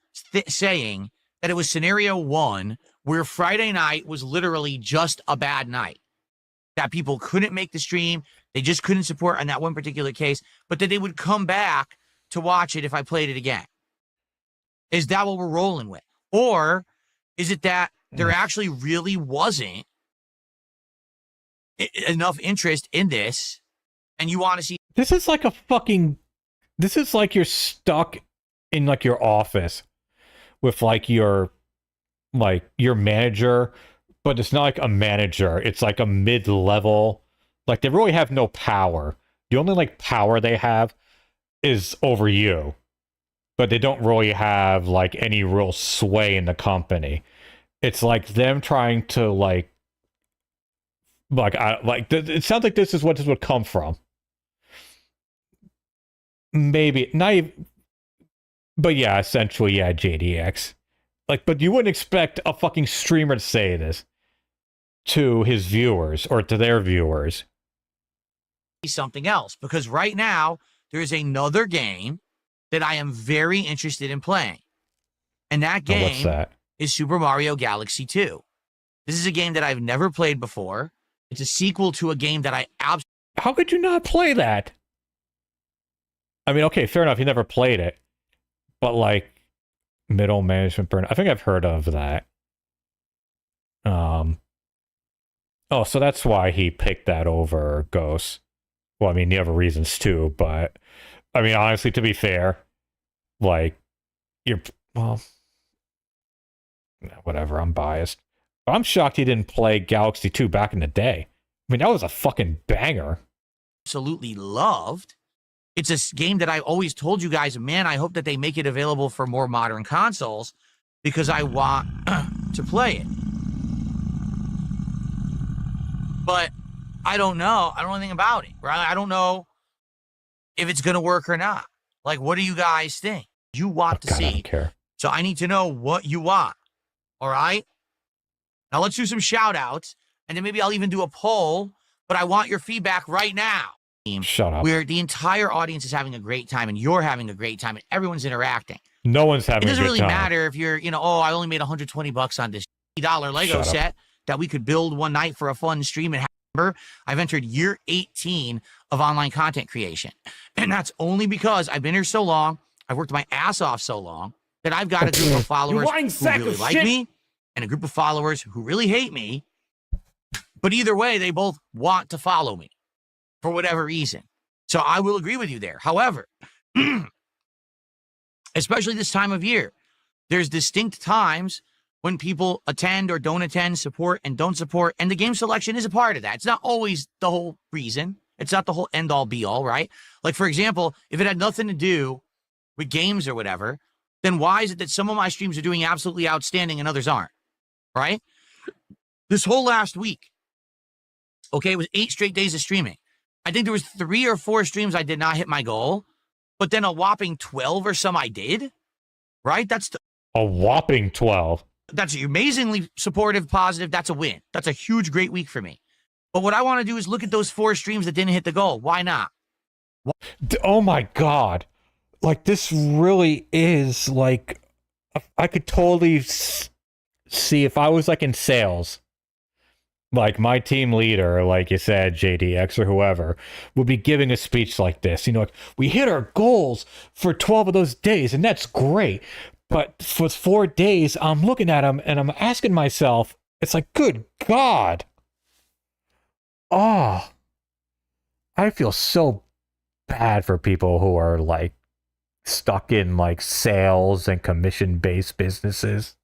saying that it was scenario one where Friday night was literally just a bad night? That people couldn't make the stream, they just couldn't support on that one particular case, but that they would come back to watch it if I played it again? Is that what we're rolling with? Or is it that there actually really wasn't enough interest in this and you want to see? This is like this is like you're stuck in like your office with like your manager, but it's not like a manager. It's like a mid-level. Like they really have no power. The only like power they have is over you, but they don't really have like any real sway in the company. It's like them trying to it sounds like this is what this would come from. maybe not even, but yeah, essentially, yeah, JDX. Like, but you wouldn't expect a fucking streamer to say this to his viewers or to their viewers. Something else, because right now there is another game that I am very interested in playing, and that Oh, what's game that? is Super Mario Galaxy 2. This is a game that I've never played before. It's a sequel to a game that I absolutely... How could you not play that? I mean, okay, fair enough, you never played it, but like middle management burn, I think I've heard of that. Oh, so that's why he picked that over Ghost. Well, I mean, the other reasons too, but I mean, honestly, to be fair, like, well, whatever, I'm biased. But I'm shocked he didn't play Galaxy 2 back in the day. I mean, that was a fucking banger. absolutely loved. It's a game that I always told you guys, man, I hope that they make it available for more modern consoles because I want to play it. But I don't know. I don't know anything about it, right? I don't know if it's going to work or not. Like, what do you guys think? You want to God, I see. don't care. So I need to know what you want. All right? Now let's do some shout outs, and then maybe I'll even do a poll, but I want your feedback right now. Shut up. Where the entire audience is having a great time, and you're having a great time, and everyone's interacting. No one's having It doesn't a good really time. matter if you're, oh, I only made $120 on this $50 Lego Shut up. set that we could build one night for a fun stream and remember, I've entered year 18 of online content creation. And that's only because I've been here so long, I've worked my ass off so long, that I've got a group of followers lying who sack really of like shit. me and a group of followers who really hate me. But either way, they both want to follow me for whatever reason. So I will agree with you there. However, especially this time of year, there's distinct times when people attend or don't attend, support and don't support, and the game selection is a part of that. It's not always the whole reason. It's not the whole end-all, be-all, right? Like, for example, if it had nothing to do with games or whatever, then why is it that some of my streams are doing absolutely outstanding and others aren't, right? This whole last week, okay, it was 8 straight days of streaming. I think there was 3 or 4 streams I did not hit my goal, but then a whopping 12 or some I did, right? That's A whopping 12. That's amazingly supportive, positive. That's a win. That's a huge, great week for me. But what I want to do is look at those 4 streams that didn't hit the goal. Why not? Oh my God. Like, this really is like, I could totally see if I was like in sales, like my team leader, like you said, JDX or whoever, would be giving a speech like this. Like, we hit our goals for 12 of those days, and that's great. But for 4 days, I'm looking at them and I'm asking myself, it's like, good God. Oh, I feel so bad for people who are like stuck in like sales and commission-based businesses.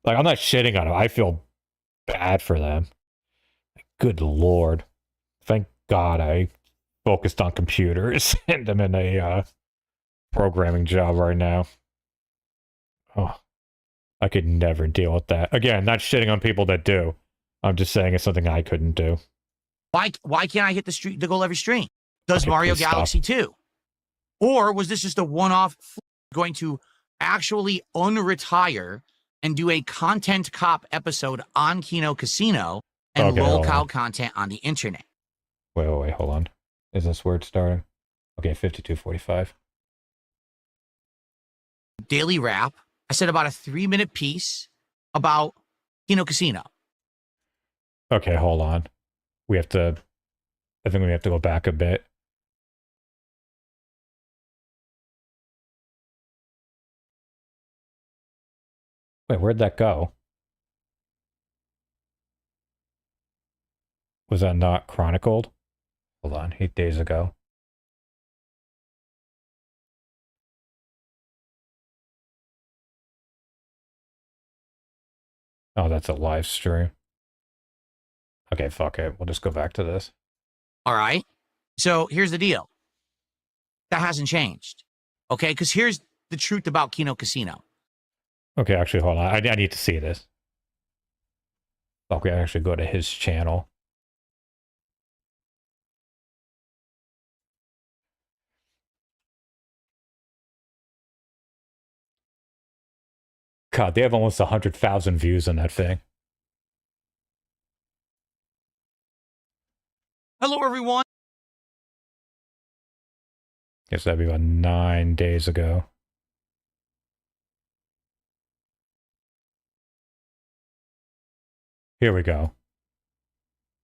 Like, I'm not shitting on them. I feel bad for them. Good Lord. Thank God I focused on computers and I'm in a programming job right now. Oh, I could never deal with that. Again, not shitting on people that do. I'm just saying it's something I couldn't do. Why can't I hit the goal every stream? Does Okay, Mario please stop. Galaxy 2? Or was this just a one-off going to actually unretire and do a content cop episode on Kino Casino and Okay, hold Lolcow on. content on the internet? Wait, hold on. Is this where it's starting? Okay, 52:45. Daily wrap. I said about a 3-minute piece about Kino Casino. Okay, hold on. I think we have to go back a bit. Wait, where'd that go? Was that not chronicled? Hold on, 8 days ago. Oh, that's a live stream. Okay, fuck it. We'll just go back to this. All right. So here's the deal. That hasn't changed. Okay. Because here's the truth about Kino Casino. Okay, actually, hold on. I need to see this. Fuck, we actually go to his channel. God, they have almost 100,000 views on that thing. Hello, everyone. Guess that'd be about 9 days ago. Here we go.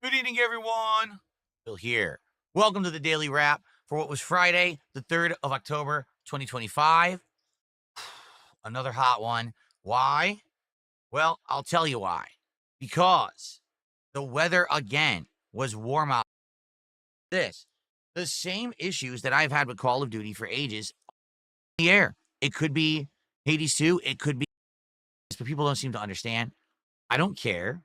Good evening, everyone. Bill here. Welcome to the Daily Wrap for what was Friday, the 3rd of October, 2025. Another hot one. Why? Well, I'll tell you why. Because the weather again was warm out. The same issues that I've had with Call of Duty for ages in the air. It could be Hades 2. It could be, but people don't seem to understand. I don't care.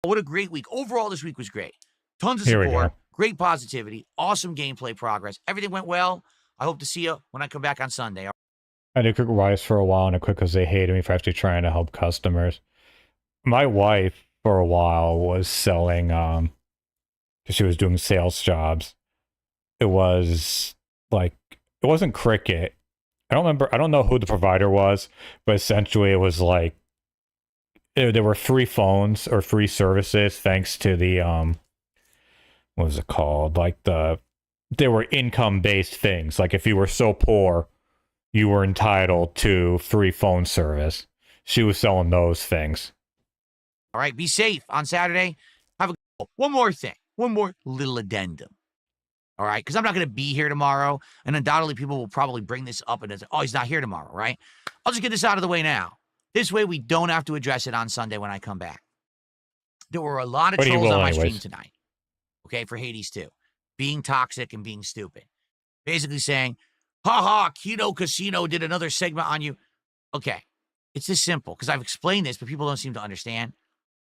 What a great week. Overall, this week was great. Tons of support, great positivity, awesome gameplay progress. Everything went well. I hope to see you when I come back on Sunday. I did quick Rise for a while, and I quit because they hated me for actually trying to help customers. My wife, for a while, was selling, because she was doing sales jobs. It was, like, it wasn't Cricket. I don't know who the provider was, but essentially it was, like, there were free phones or free services thanks to the, what was it called? Like, they were income-based things. Like, if you were so poor, you were entitled to free phone service. She was selling those things. All right, be safe on Saturday. Have a one more thing, one more little addendum. All right, because I'm not going to be here tomorrow, and undoubtedly people will probably bring this up and say, oh, he's not here tomorrow, right? I'll just get this out of the way now. This way we don't have to address it on Sunday when I come back. There were a lot of trolls on my stream tonight, okay, for Hades 2. Being toxic and being stupid. Basically saying, ha, Kino Casino did another segment on you. Okay, it's this simple, because I've explained this, but people don't seem to understand.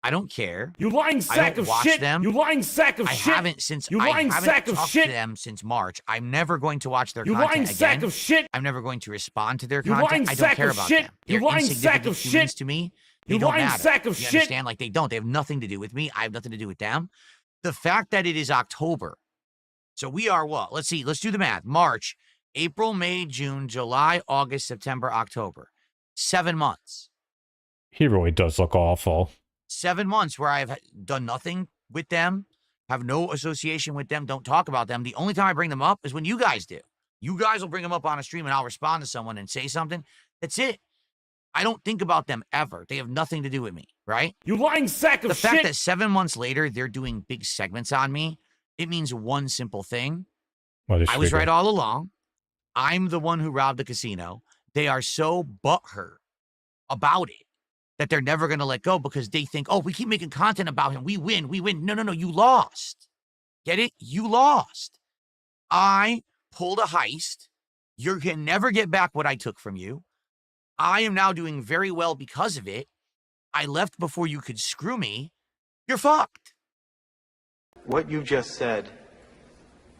I don't care. You lying sack of shit. Them. You lying sack of shit. I haven't talked to them since March. I'm never going to watch their content again. You lying sack of shit. I'm never going to respond to their content. I don't care about them. They're insignificant humans to me. They don't matter. Sack of shit. You understand? Like, they don't. They have nothing to do with me. I have nothing to do with them. The fact that it is October. So we are what? Let's see. Let's do the math. March, April, May, June, July, August, September, October. 7 months. He really does look awful. 7 months where I've done nothing with them, have no association with them, don't talk about them. The only time I bring them up is when you guys do. You guys will bring them up on a stream and I'll respond to someone and say something. That's it. I don't think about them ever. They have nothing to do with me, right? You lying sack of shit. The fact that 7 months later they're doing big segments on me, it means one simple thing. I was right all along. I'm the one who robbed the casino. They are so butthurt about it that they're never going to let go because they think, oh, we keep making content about him. We win. No, you lost. Get it? You lost. I pulled a heist. You can never get back what I took from you. I am now doing very well because of it. I left before you could screw me. You're fucked. What you just said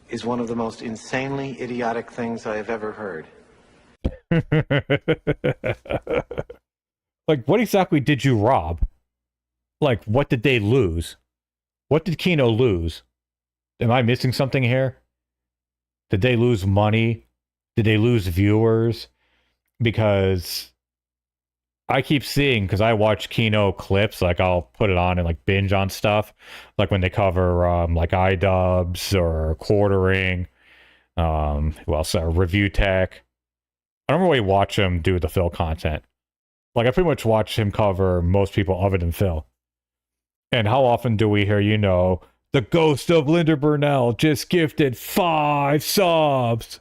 is one of the most insanely idiotic things I have ever heard. Like, what exactly did you rob? Like, what did they lose? What did Kino lose? Am I missing something here? Did they lose money? Did they lose viewers? Because I keep seeing, because I watch Kino clips, like I'll put it on and like binge on stuff, like when they cover like iDubbbz or quartering, who else? Review Tech. I don't really watch him do the Phil content. Like, I pretty much watch him cover most people other than Phil. And how often do we hear, the ghost of Linda Burnell just gifted 5 subs?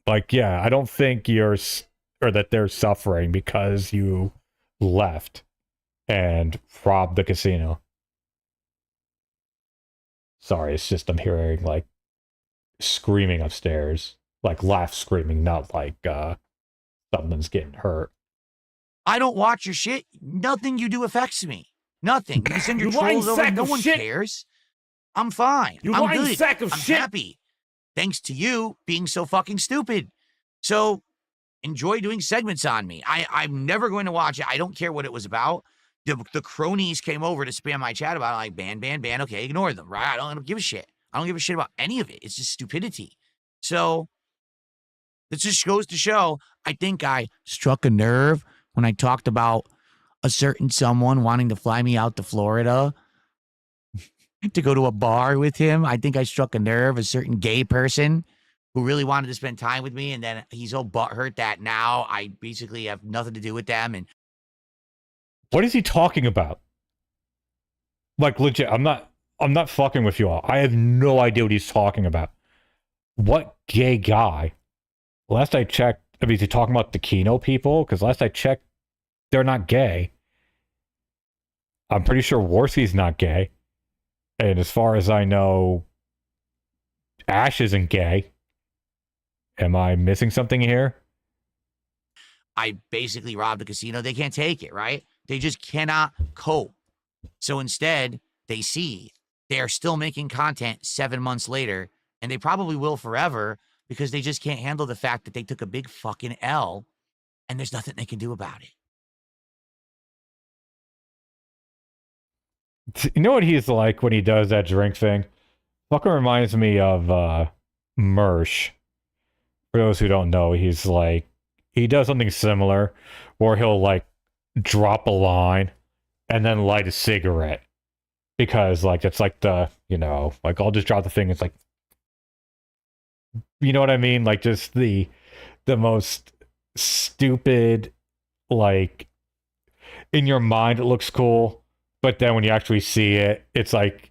Like, yeah, I don't think that they're suffering because you left and robbed the casino. Sorry, it's just I'm hearing, like, screaming upstairs. Like, laugh screaming, not like someone's getting hurt. I don't watch your shit. Nothing you do affects me. Nothing. You can send your trolls over. No one cares. I'm fine. I'm good. I'm happy. Thanks to you being so fucking stupid. So enjoy doing segments on me. I'm never going to watch it. I don't care what it was about. The cronies came over to spam my chat about it, like ban. Okay, ignore them, right? I don't give a shit. I don't give a shit about any of it. It's just stupidity. So this just goes to show, I think I struck a nerve when I talked about a certain someone wanting to fly me out to Florida to go to a bar with him. I think I struck a nerve, a certain gay person who really wanted to spend time with me, and then he's so butthurt that now I basically have nothing to do with them. And what is he talking about? Like, legit, I'm not fucking with you all. I have no idea what he's talking about. What gay guy? Last I checked, I mean, is he talking about the Kino people? Because last I checked, they're not gay. I'm pretty sure Warthy's not gay. And as far as I know, Ash isn't gay. Am I missing something here? I basically robbed the casino. They can't take it, right? They just cannot cope. So instead, they see they are still making content 7 months later, and they probably will forever because they just can't handle the fact that they took a big fucking L and there's nothing they can do about it. You know what he's like when he does that drink thing? Fucking reminds me of Mersh. For those who don't know, he's like, he does something similar where he'll like drop a line and then light a cigarette. Because like, it's like the, you know, like I'll just drop the thing. It's like, you know what I mean? Like just the most stupid, like in your mind, it looks cool. But then when you actually see it, it's like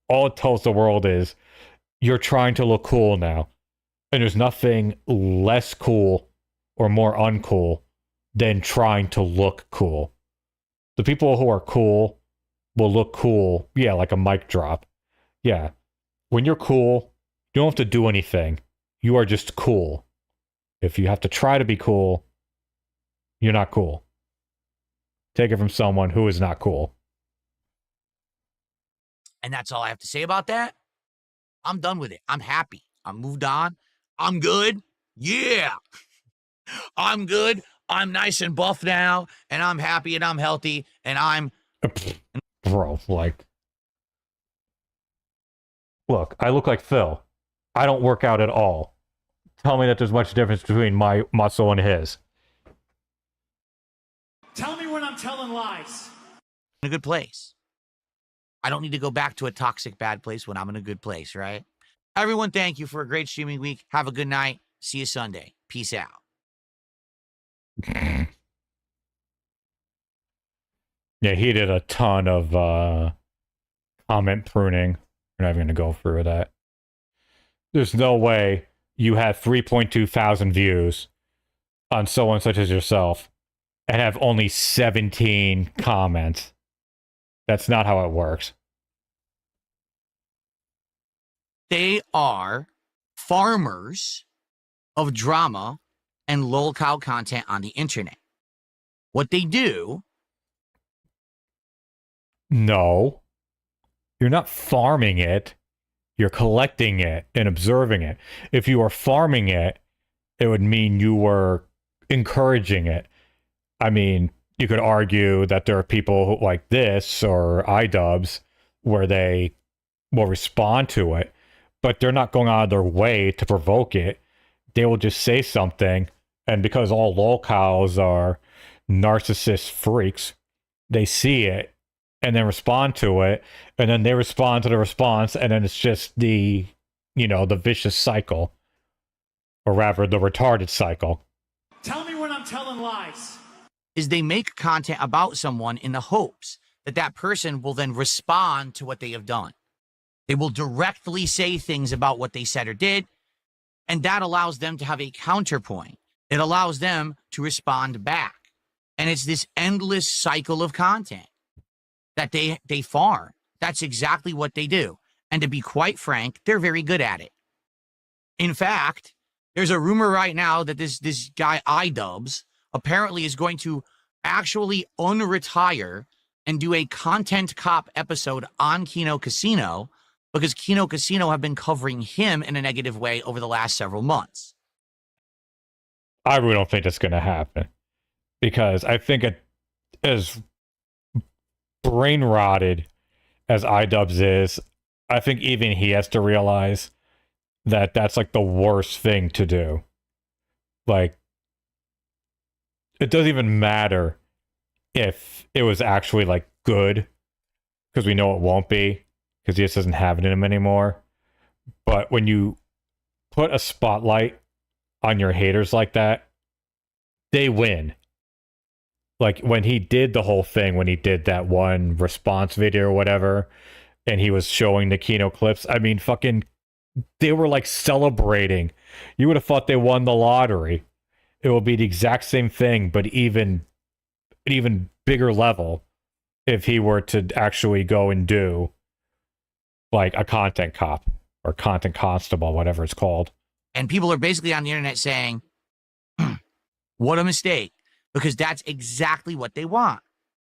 all it tells the world is you're trying to look cool now. And there's nothing less cool or more uncool than trying to look cool. The people who are cool will look cool. Yeah, like a mic drop. Yeah. When you're cool, you don't have to do anything. You are just cool. If you have to try to be cool, you're not cool. Take it from someone who is not cool. And that's all I have to say about that. I'm done with it. I'm happy. I'm moved on. I'm good. Yeah. I'm good. I'm nice and buff now, and I'm happy and I'm healthy, and I'm... Bro, like... Look, I look like Phil. I don't work out at all. Tell me that there's much difference between my muscle and his. Tell me when I'm telling lies. In a good place. I don't need to go back to a toxic bad place when I'm in a good place, right? Everyone, thank you for a great streaming week. Have a good night. See you Sunday. Peace out. Yeah, he did a ton of comment pruning. We're not even going to go through that. There's no way you have 3.2 thousand views on someone such as yourself and have only 17 comments. That's not how it works. They are farmers of drama and lolcow content on the internet. What they do... No. You're not farming it. You're collecting it and observing it. If you were farming it, it would mean you were encouraging it. I mean, you could argue that there are people like this or iDubbbz where they will respond to it, but they're not going out of their way to provoke it. They will just say something, and because all lolcows are narcissist freaks, they see it and then respond to it, and then they respond to the response, and then it's just the, you know, the vicious cycle, or rather the retarded cycle. Tell me when I'm telling lies. Is they make content about someone in the hopes that that person will then respond to what they have done. They will directly say things about what they said or did, and that allows them to have a counterpoint. It allows them to respond back. And it's this endless cycle of content that they farm. That's exactly what they do. And to be quite frank, they're very good at it. In fact, there's a rumor right now that this guy iDubbbz apparently is going to actually unretire and do a content cop episode on Kino Casino because Kino Casino have been covering him in a negative way over the last several months. I really don't think that's going to happen, because I think it, as brain rotted as iDubbbz is, I think even he has to realize that that's like the worst thing to do. Like, it doesn't even matter if it was actually like good, because we know it won't be, because he just doesn't have it in him anymore. But when you put a spotlight on your haters like that, they win. Like when he did the whole thing, when he did that one response video or whatever, and he was showing the Kino clips, I mean, fucking, they were like celebrating. You would have thought they won the lottery. It will be the exact same thing, but even bigger level if he were to actually go and do like a content cop or content constable, whatever it's called. And people are basically on the internet saying, what a mistake, because that's exactly what they want.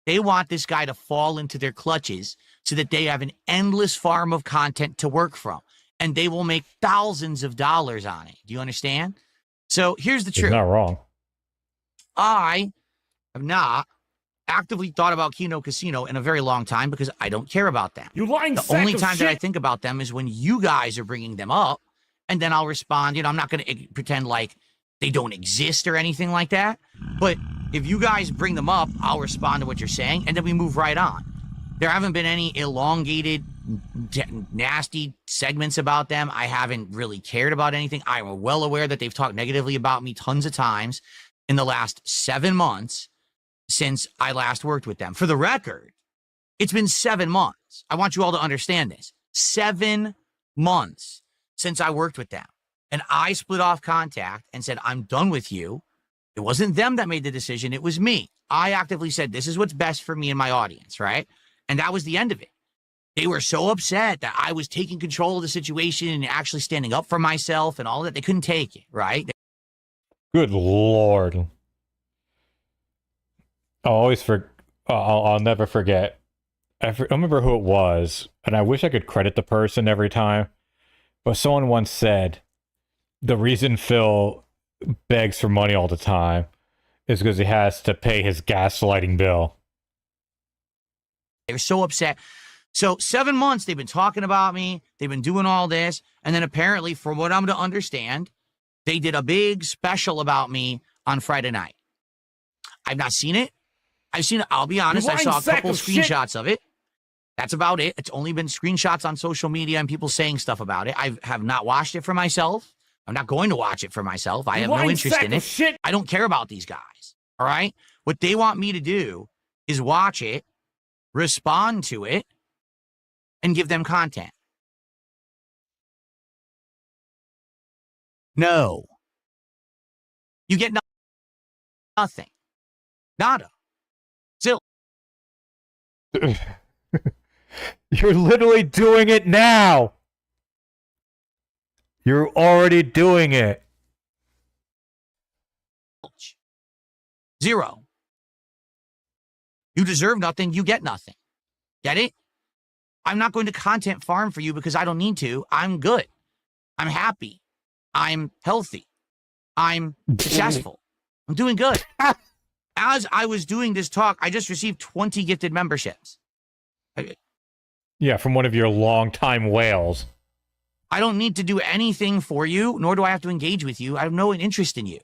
They want this guy to fall into their clutches so that they have an endless farm of content to work from, and they will make thousands of dollars on it. Do you understand? So here's the truth. He's not wrong. I have not actively thought about Kino Casino in a very long time because I don't care about them. You lying The sack only of time that I shit. think about them is when you guys are bringing them up, and then I'll respond. You know, I'm not going to pretend like they don't exist or anything like that. But if you guys bring them up, I'll respond to what you're saying, and then we move right on. There haven't been any elongated, nasty segments about them. I haven't really cared about anything. I'm well aware that they've talked negatively about me tons of times in the last 7 months since I last worked with them. For the record, it's been 7 months. I want you all to understand this. 7 months since I worked with them. And I split off contact and said, I'm done with you. It wasn't them that made the decision. It was me. I actively said, this is what's best for me and my audience, right? And that was the end of it. They were so upset that I was taking control of the situation and actually standing up for myself and all that. They couldn't take it, right? Good Lord. I'll never forget. I remember who it was, and I wish I could credit the person every time, but someone once said, the reason Phil begs for money all the time is because he has to pay his gaslighting bill. They were so upset. So 7 months, they've been talking about me. They've been doing all this. And then apparently, from what I'm to understand, they did a big special about me on Friday night. I've not seen it. I've seen it. I'll be honest. I saw a couple screenshots of it. That's about it. It's only been screenshots on social media and people saying stuff about it. I have not watched it for myself. I'm not going to watch it for myself. I have no interest in it. Shit. I don't care about these guys. All right. What they want me to do is watch it, respond to it, and give them content. No. You get nothing. Nada. Zil. You're literally doing it now. You're already doing it. Zero. You deserve nothing. You get nothing. Get it? I'm not going to content farm for you because I don't need to. I'm good. I'm happy. I'm healthy. I'm successful. I'm doing good. As I was doing this talk, I just received 20 gifted memberships. Yeah, from one of your longtime whales. I don't need to do anything for you, nor do I have to engage with you. I have no interest in you.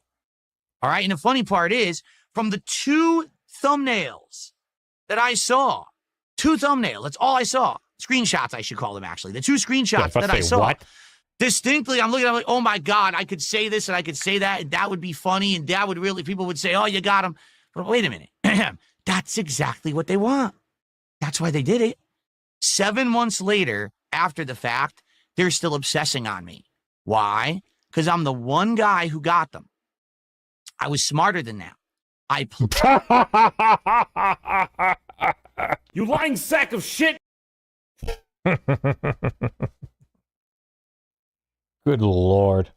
All right? And the funny part is, from the 2 thumbnails that I saw, 2 thumbnails, that's all I saw. Screenshots, I should call them, actually. The 2 screenshots that I saw. What? Distinctly, I'm looking at it like, oh my God, I could say this and I could say that, and that would be funny, and that would really, people would say, oh, you got him. But wait a minute. That's exactly what they want. That's why they did it. 7 months later, after the fact, they're still obsessing on me. Why? Because I'm the one guy who got them. I was smarter than them. You lying sack of shit. Good Lord.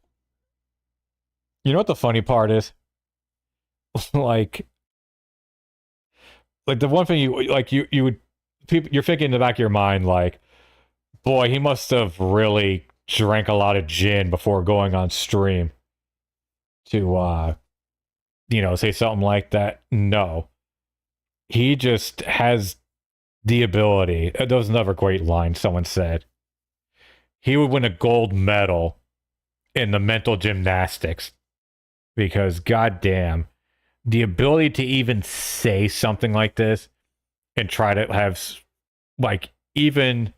You know what the funny part is? like the one thing you would, you're thinking in the back of your mind, like, boy, he must have really drank a lot of gin before going on stream to, say something like that. No. He just has the ability. That was another great line someone said. He would win a gold medal in the mental gymnastics because, goddamn, the ability to even say something like this and try to have, like, even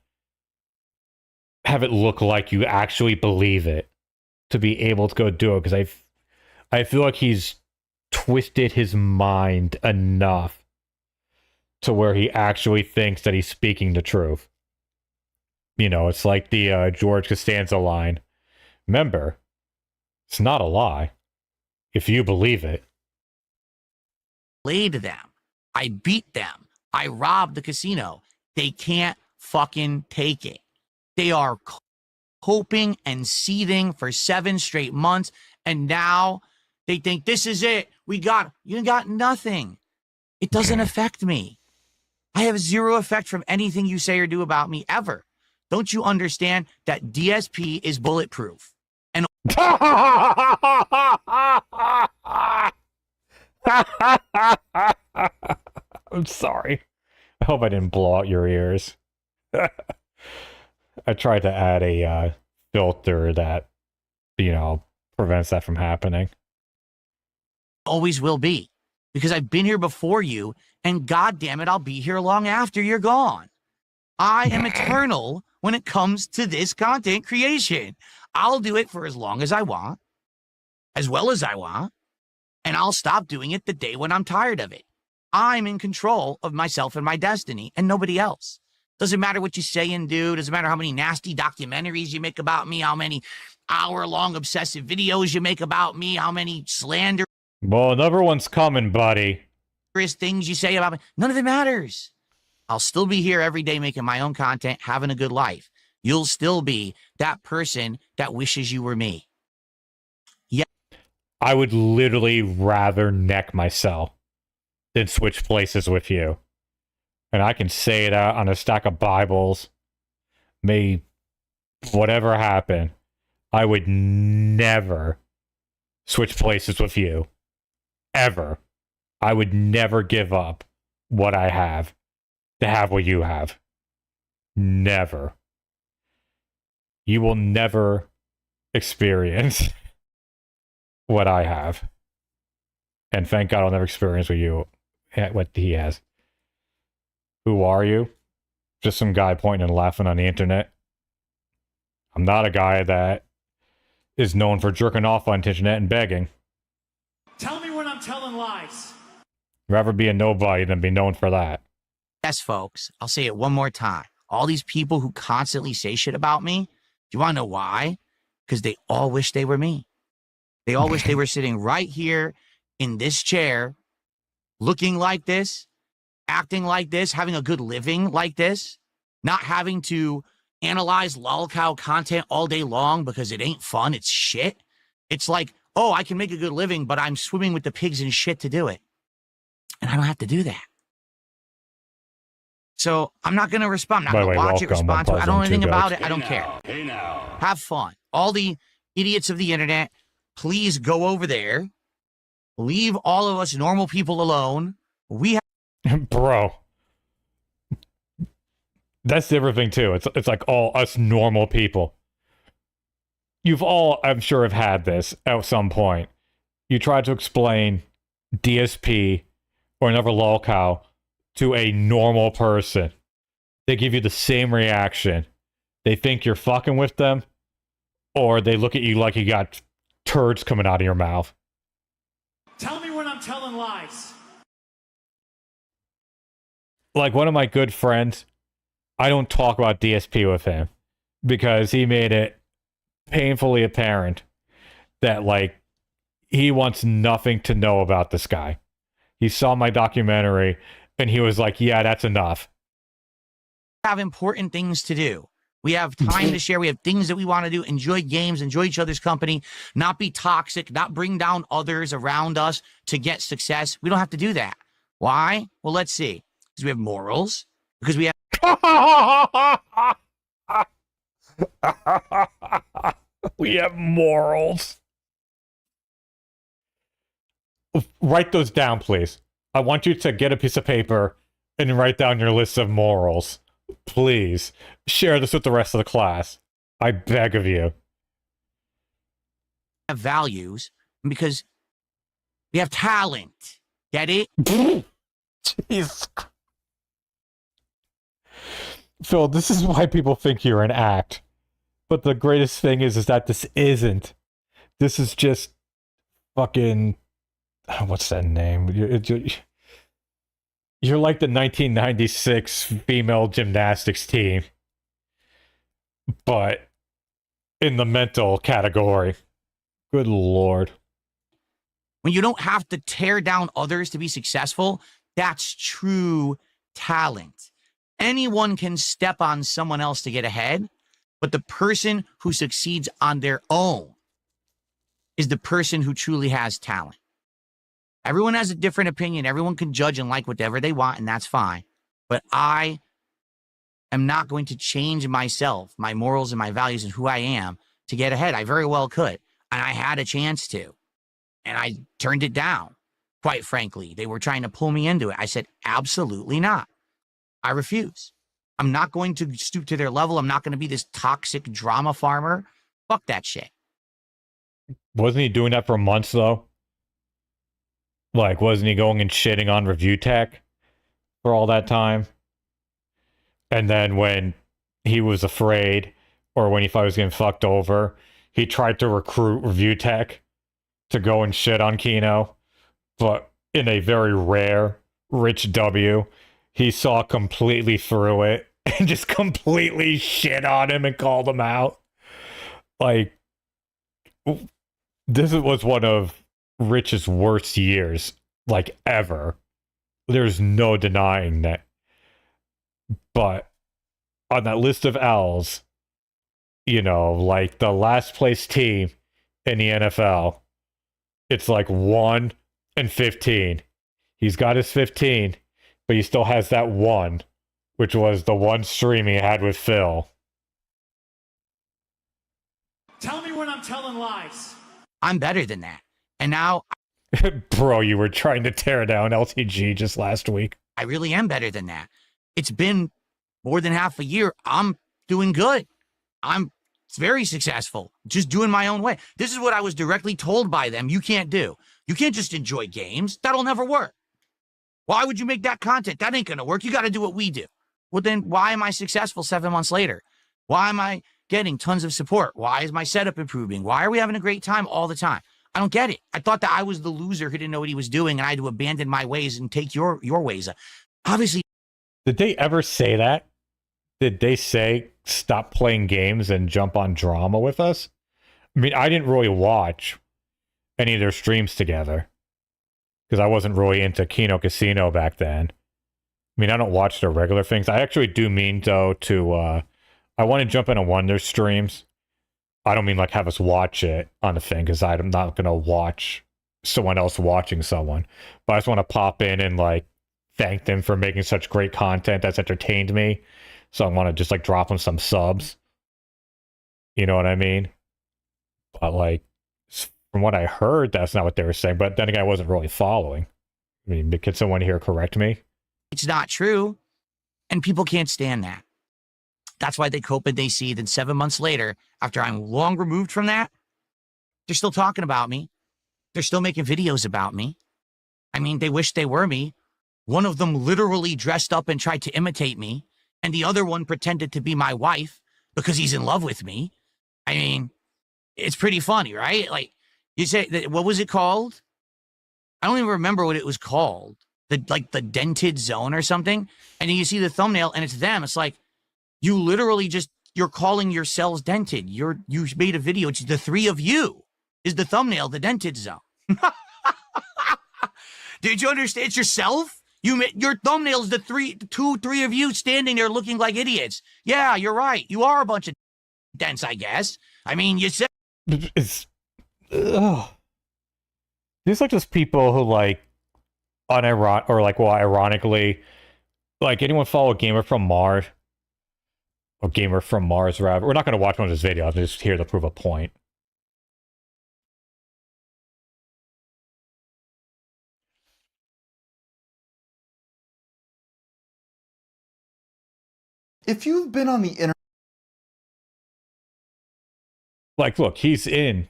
have it look like you actually believe it to be able to go do it, because I feel like he's twisted his mind enough to where he actually thinks that he's speaking the truth. You know, it's like the George Costanza line. Remember, it's not a lie if you believe it. Played them. I beat them. I robbed the casino. They can't fucking take it. They are coping and seething for 7 straight months, and now they think this is it. You got nothing. It doesn't affect me. I have zero effect from anything you say or do about me ever. Don't you understand that DSP is bulletproof? And I'm sorry. I hope I didn't blow out your ears. I tried to add a filter that, you know, prevents that from happening. always will be, because I've been here before you, and God damn it, I'll be here long after you're gone. I am eternal when it comes to this content creation. I'll do it for as long as I want, as well as I want, and I'll stop doing it the day when I'm tired of it. I'm in control of myself and my destiny, and nobody else. Doesn't matter what you say and do. Doesn't matter how many nasty documentaries you make about me, how many hour-long obsessive videos you make about me, how many slander Well, another one's coming, buddy. things you say about me. None of it matters. I'll still be here every day making my own content, having a good life. You'll still be that person that wishes you were me. Yeah. I would literally rather neck myself than switch places with you. And I can say it out on a stack of Bibles. May whatever happen, I would never switch places with you. Ever. I would never give up what I have to have what you have. Never. You will never experience what I have. And thank God I'll never experience what he has. Who are you? Just some guy pointing and laughing on the internet. I'm not a guy that is known for jerking off on the internet and begging. Tell me when I'm telling lies. Rather be a nobody than be known for that. Yes, folks, I'll say it one more time. All these people who constantly say shit about me, do you want to know why? Because they all wish they were me. They all wish they were sitting right here in this chair, looking like this, acting like this, having a good living like this, not having to analyze Lolcow content all day long because it ain't fun, it's shit. It's like, oh, I can make a good living, but I'm swimming with the pigs and shit to do it. And I don't have to do that. So I'm not going to respond. I'm not going to watch it, respond to it. I don't know anything about it. I don't care. Hey now. Have fun. All the idiots of the internet, please go over there. Leave all of us normal people alone. We have Bro. That's the other thing too. It's like all us normal people. You've all, I'm sure, have had this at some point. You try to explain DSP or another Lolcow to a normal person. They give you the same reaction. They think you're fucking with them, or they look at you like you got turds coming out of your mouth. Tell me when I'm telling lies. Like one of my good friends, I don't talk about DSP with him because he made it painfully apparent that, like, he wants nothing to know about this guy. He saw my documentary and he was like, yeah, that's enough. have important things to do. We have time to share. We have things that we want to do. Enjoy games, enjoy each other's company, not be toxic, not bring down others around us to get success. We don't have to do that. Why? Well, let's see. Because we have morals. Because we have we have morals. Write those down, please. I want you to get a piece of paper and write down your list of morals. Please share this with the rest of the class. I beg of you. values. Because We have talent. Get it? Jeez. Phil, this is why people think you're an act. But the greatest thing is that this isn't. This is just fucking... What's that name? You're like the 1996 female gymnastics team. But in the mental category. Good Lord. When you don't have to tear down others to be successful, that's true talent. Anyone can step on someone else to get ahead, but the person who succeeds on their own is the person who truly has talent. Everyone has a different opinion. Everyone can judge and like whatever they want, and that's fine. But I am not going to change myself, my morals and my values and who I am to get ahead. I very well could, and I had a chance to. And I turned it down, quite frankly. They were trying to pull me into it. I said, absolutely not. I refuse. I'm not going to stoop to their level. I'm not going to be this toxic drama farmer. Fuck that shit. Wasn't he doing that for months, though? Like, wasn't he going and shitting on Review Tech for all that time? And then when he was afraid, or when he thought he was getting fucked over, he tried to recruit Review Tech to go and shit on Kino, but in a very rare Rich W, he saw completely through it and just completely shit on him and called him out. Like, this was one of Rich's worst years, like, ever. There's no denying that. But on that list of L's, you know, like the last place team in the NFL, it's like 1 and 15. He's got his 15, but he still has that 1, which was the one stream he had with Phil. Tell me when I'm telling lies. I'm better than that. And now Bro, you were trying to tear down LTG just last week. I really am better than that. It's been more than half a year. I'm doing good. I'm very successful, just doing my own way. This is what I was directly told by them you can't do. You can't just enjoy games. That'll never work. Why would you make that content? That ain't going to work. You got to do what we do. Well, then why am I successful 7 months later? Why am I getting tons of support? Why is my setup improving? Why are we having a great time all the time? I don't get it. I thought that I was the loser who didn't know what he was doing and I had to abandon my ways and take your ways. Obviously. Did they ever say that? Did they say stop playing games and jump on drama with us? I mean, I didn't really watch any of their streams together because I wasn't really into Kino Casino back then. I mean, I don't watch their regular things. I actually do mean, though, to... I want to jump into one of their streams. I don't mean, like, have us watch it on the thing because I'm not going to watch someone else watching someone. But I just want to pop in and, like, thank them for making such great content that's entertained me. So I want to just, like, drop them some subs. You know what I mean? But, like, from what I heard, that's not what they were saying. But then again, I wasn't really following. I mean, can someone here correct me? It's not true. And people can't stand that. That's why they cope and they see. Then 7 months later, after I'm long removed from that, they're still talking about me. They're still making videos about me. I mean, they wish they were me. One of them literally dressed up and tried to imitate me. And the other one pretended to be my wife because he's in love with me. I mean, it's pretty funny, right? Like, you say, what was it called? I don't even remember what it was called. The dented zone or something. And then you see the thumbnail and it's them. It's like, you literally just, you're calling yourselves dented. You made a video. It's the 3 of you is the thumbnail, the dented zone. Did you understand? It's yourself. Your thumbnail is the 3 of you standing there looking like idiots. Yeah, you're right. You are a bunch of dents, I guess. I mean, you said. It's. These like just people who like ironically, like anyone follow Gamer from Mars? Or Gamer from Mars, rather. We're not going to watch one of his videos. I'm just here to prove a point. If you've been on the internet... Like, look, he's in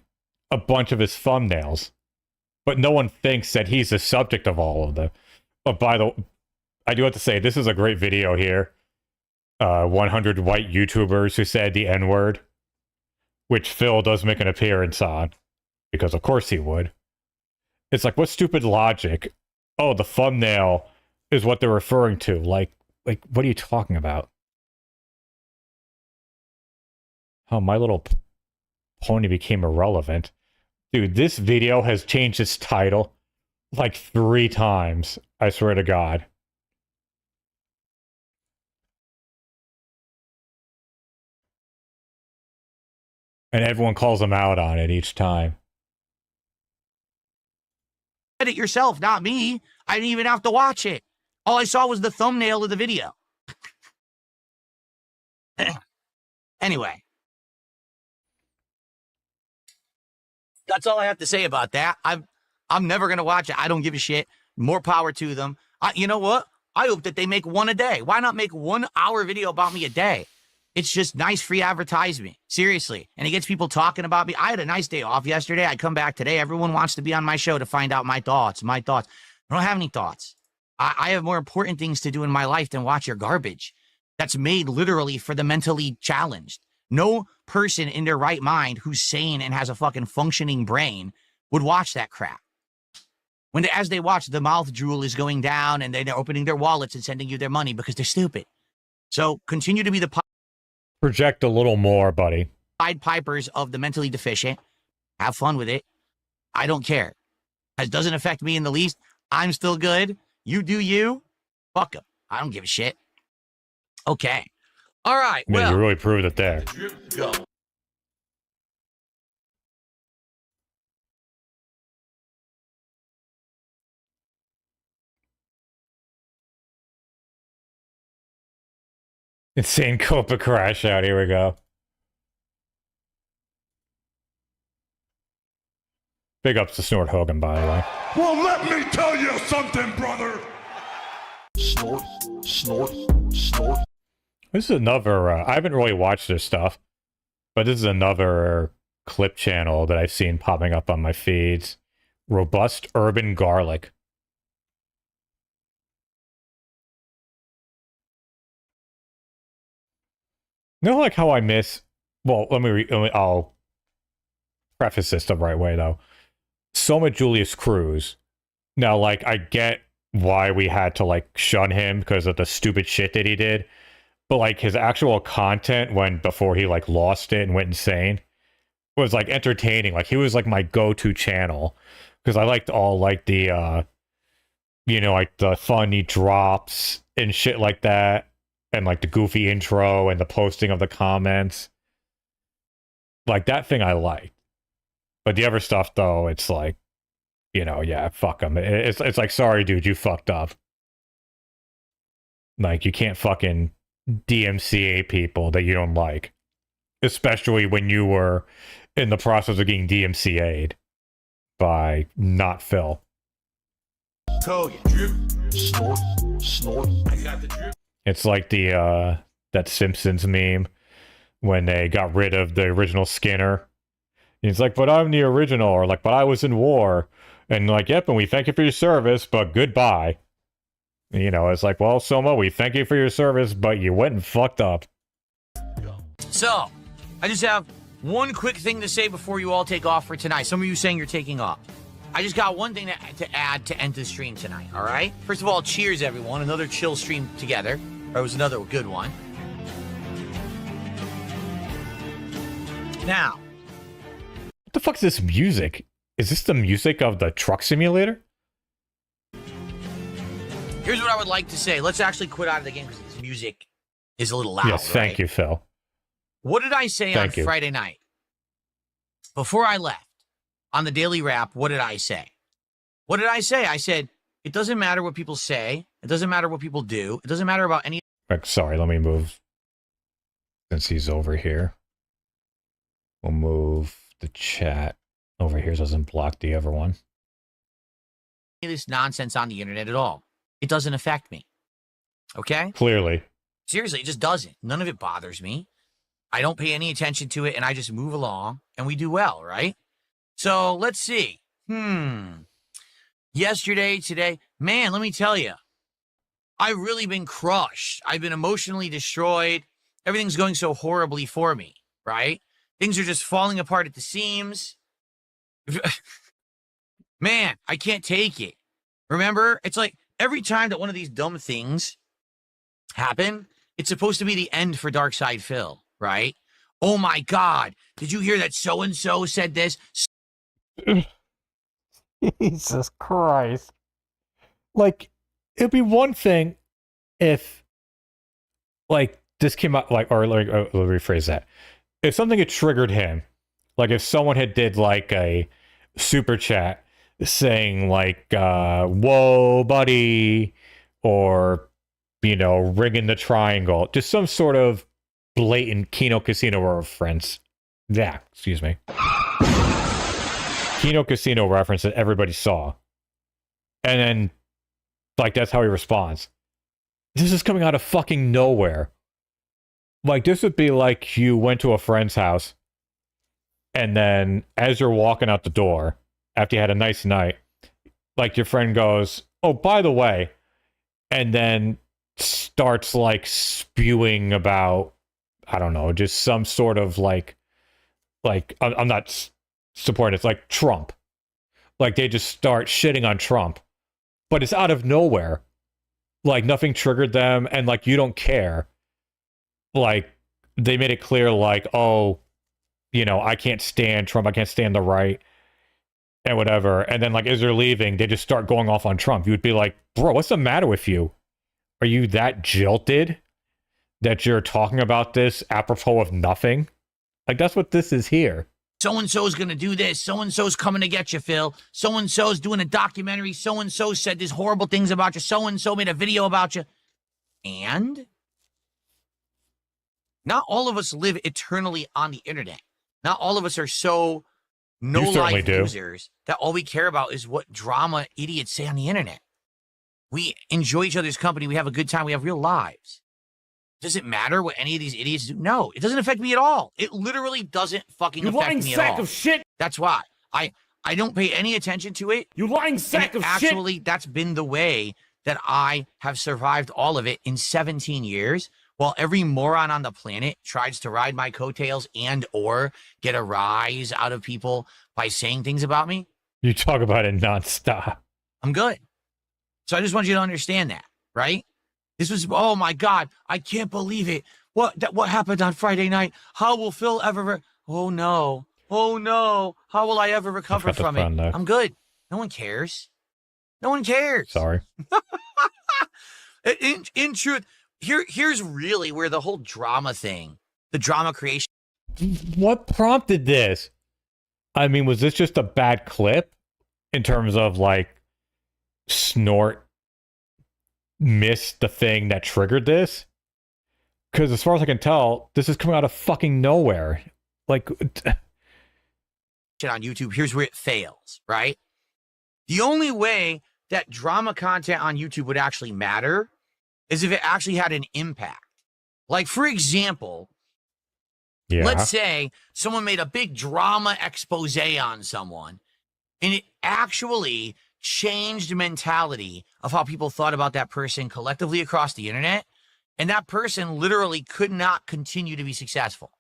a bunch of his thumbnails. but no one thinks that he's the subject of all of them. But I do have to say, this is a great video here. 100 white YouTubers who said the N-word, which Phil does make an appearance on, because of course he would. It's like, what stupid logic? Oh, the thumbnail is what they're referring to. Like, what are you talking about? Oh, My Little Pony became irrelevant. Dude, this video has changed its title like 3 times. I swear to God. And everyone calls him out on it each time. It yourself, not me. I didn't even have to watch it. All I saw was the thumbnail of the video. Anyway. That's all I have to say about that. I'm never going to watch it. I don't give a shit. More power to them. You know what? I hope that they make one a day. Why not make 1 hour video about me a day? It's just nice free advertisement. Seriously. And it gets people talking about me. I had a nice day off yesterday. I come back today. Everyone wants to be on my show to find out my thoughts. I don't have any thoughts. I have more important things to do in my life than watch your garbage. That's made literally for the mentally challenged. No person in their right mind who's sane and has a fucking functioning brain would watch that crap. As they watch, the mouth drool is going down and they're opening their wallets and sending you their money because they're stupid. So continue to be the Project a little more, buddy. Pied Pipers of the mentally deficient. Have fun with it. I don't care. It doesn't affect me in the least. I'm still good. You do you. Fuck them. I don't give a shit. Okay. All right. Man, well, you really proved it there. Go. Insane Copa crash out. Here we go. Big ups to Snort Hogan, by the way. Well, let me tell you something, brother. Snort, snort, snort. This is another, I haven't really watched this stuff, but this is another clip channel that I've seen popping up on my feeds. Robust Urban Garlic. You know, like how I miss, well, I'll preface this the right way, though. So much Julius Cruz. Now, like, I get why we had to, like, shun him because of the stupid shit that he did. But, like, his actual content before he, like, lost it and went insane was, like, entertaining. Like, he was, like, my go-to channel. Because I liked all, like, the, like, the funny drops and shit like that. And, like, the goofy intro and the posting of the comments. Like, that thing I liked. But the other stuff, though, it's like, yeah, fuck him. It's like, sorry, dude, you fucked up. Like, you can't fucking DMCA people that you don't like. Especially when you were in the process of getting DMCA'd by not Phil. Tell you. Drip. Snort. Snort. I got the drip. It's like the that Simpsons meme when they got rid of the original Skinner. He's like, but I'm the original, or like, but I was in war. And like, yep, and we thank you for your service, but goodbye. It's like, well, Soma, we thank you for your service, but you went and fucked up. So, I just have one quick thing to say before you all take off for tonight. Some of you saying you're taking off. I just got one thing to add to end the stream tonight, all right? First of all, cheers, everyone. Another chill stream together. Or it was another good one. Now. What the fuck is this music? Is this the music of the truck simulator? Here's what I would like to say. Let's actually quit out of the game because this music is a little loud. Yes, thank you, Phil. What did I say on Friday night? Before I left, on the Daily Wrap, what did I say? What did I say? I said, it doesn't matter what people say. It doesn't matter what people do. It doesn't matter about any... Sorry, let me move. Since he's over here. We'll move the chat over here so it doesn't block the other one. This nonsense on the internet at all. It doesn't affect me. Okay? Clearly. Seriously, it just doesn't. None of it bothers me. I don't pay any attention to it, and I just move along, and we do well, right? So, let's see. yesterday, today. Man, let me tell you, I've really been crushed. I've been emotionally destroyed. Everything's going so horribly for me, right? Things are just falling apart at the seams. Man, I can't take it. Remember, it's like every time that one of these dumb things happen, it's supposed to be the end for Darkside Phil, right? Oh my God, did you hear that so-and-so said this? Jesus Christ. Like, it'd be one thing if, like, this came out, like, or let me rephrase that. If something had triggered him, like if someone had did, like, a super chat saying, like, whoa, buddy, or, you know, ringing the triangle, just some sort of blatant Kino Casino reference. Yeah, excuse me. Kino Casino reference that everybody saw. And then, like, that's how he responds. This is coming out of fucking nowhere. Like, this would be like you went to a friend's house, and then as you're walking out the door, after you had a nice night, like, your friend goes, oh, by the way, and then starts, like, spewing about, I don't know, just some sort of, like I'm not supporting it. It's like Trump. Like, they just start shitting on Trump. But it's out of nowhere. Like, nothing triggered them, and, like, you don't care. Like, they made it clear, like, oh, you know, I can't stand Trump, I can't stand the right, and whatever. And then, like, as they're leaving, they just start going off on Trump. You would be like, bro, what's the matter with you? Are you that jilted that you're talking about this apropos of nothing? Like, that's what this is here. So-and-so's going to do this. So-and-so's coming to get you, Phil. So-and-so's doing a documentary. So-and-so said these horrible things about you. So-and-so made a video about you. And not all of us live eternally on the internet. Not all of us are so no-life losers that all we care about is what drama idiots say on the internet. We enjoy each other's company. We have a good time. We have real lives. Does it matter what any of these idiots do? No, it doesn't affect me at all. It literally doesn't fucking affect me at all. You lying sack of shit! That's why. I don't pay any attention to it. You lying sack of shit! Actually, that's been the way that I have survived all of it in 17 years, while every moron on the planet tries to ride my coattails and or get a rise out of people by saying things about me. You talk about it nonstop. I'm good. So I just want you to understand that, right? This was, oh my God, I can't believe it. What happened on Friday night? How will Phil ever, oh no, how will I ever recover from it? I'm good. No one cares. No one cares. Sorry. In truth, here's really where the whole drama thing, the drama creation. What prompted this? I mean, was this just a bad clip in terms of, like, Snort missed the thing that triggered this? Because as far as I can tell, this is coming out of fucking nowhere. Like, on YouTube, here's where it fails, right? The only way that drama content on YouTube would actually matter is if it actually had an impact. Like, for example, let's say someone made a big drama expose on someone, and it actually changed mentality of how people thought about that person collectively across the internet, and that person literally could not continue to be successful.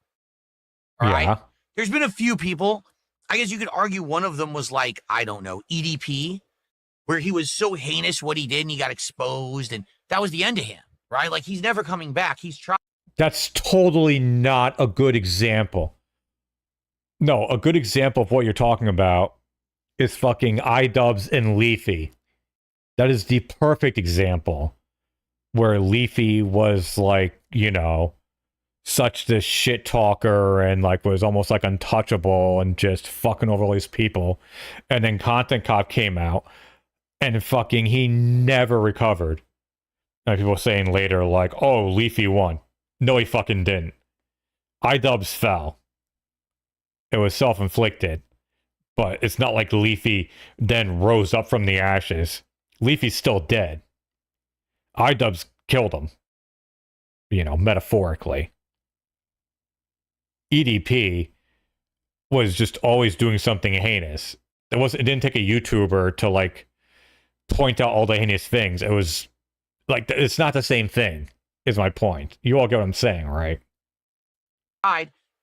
All right? There's been a few people, I guess you could argue one of them was, like, I don't know, EDP, where he was so heinous what he did and he got exposed, and that was the end of him, right? Like, he's never coming back. He's trying. That's totally not a good example. No, a good example of what you're talking about is fucking iDubbbz and Leafy. That is the perfect example where Leafy was, like, you know, such this shit talker and, like, was almost like untouchable and just fucking over all these people. And then Content Cop came out and fucking he never recovered. And people saying later, like, oh, Leafy won. No, he fucking didn't. iDubbbz fell. It was self-inflicted. But it's not like Leafy then rose up from the ashes. Leafy's still dead. iDubbbz killed him. You know, metaphorically. EDP was just always doing something heinous. It didn't take a YouTuber to, like, point out all the heinous things. It was like, it's not the same thing, is my point. You all get what I'm saying, right?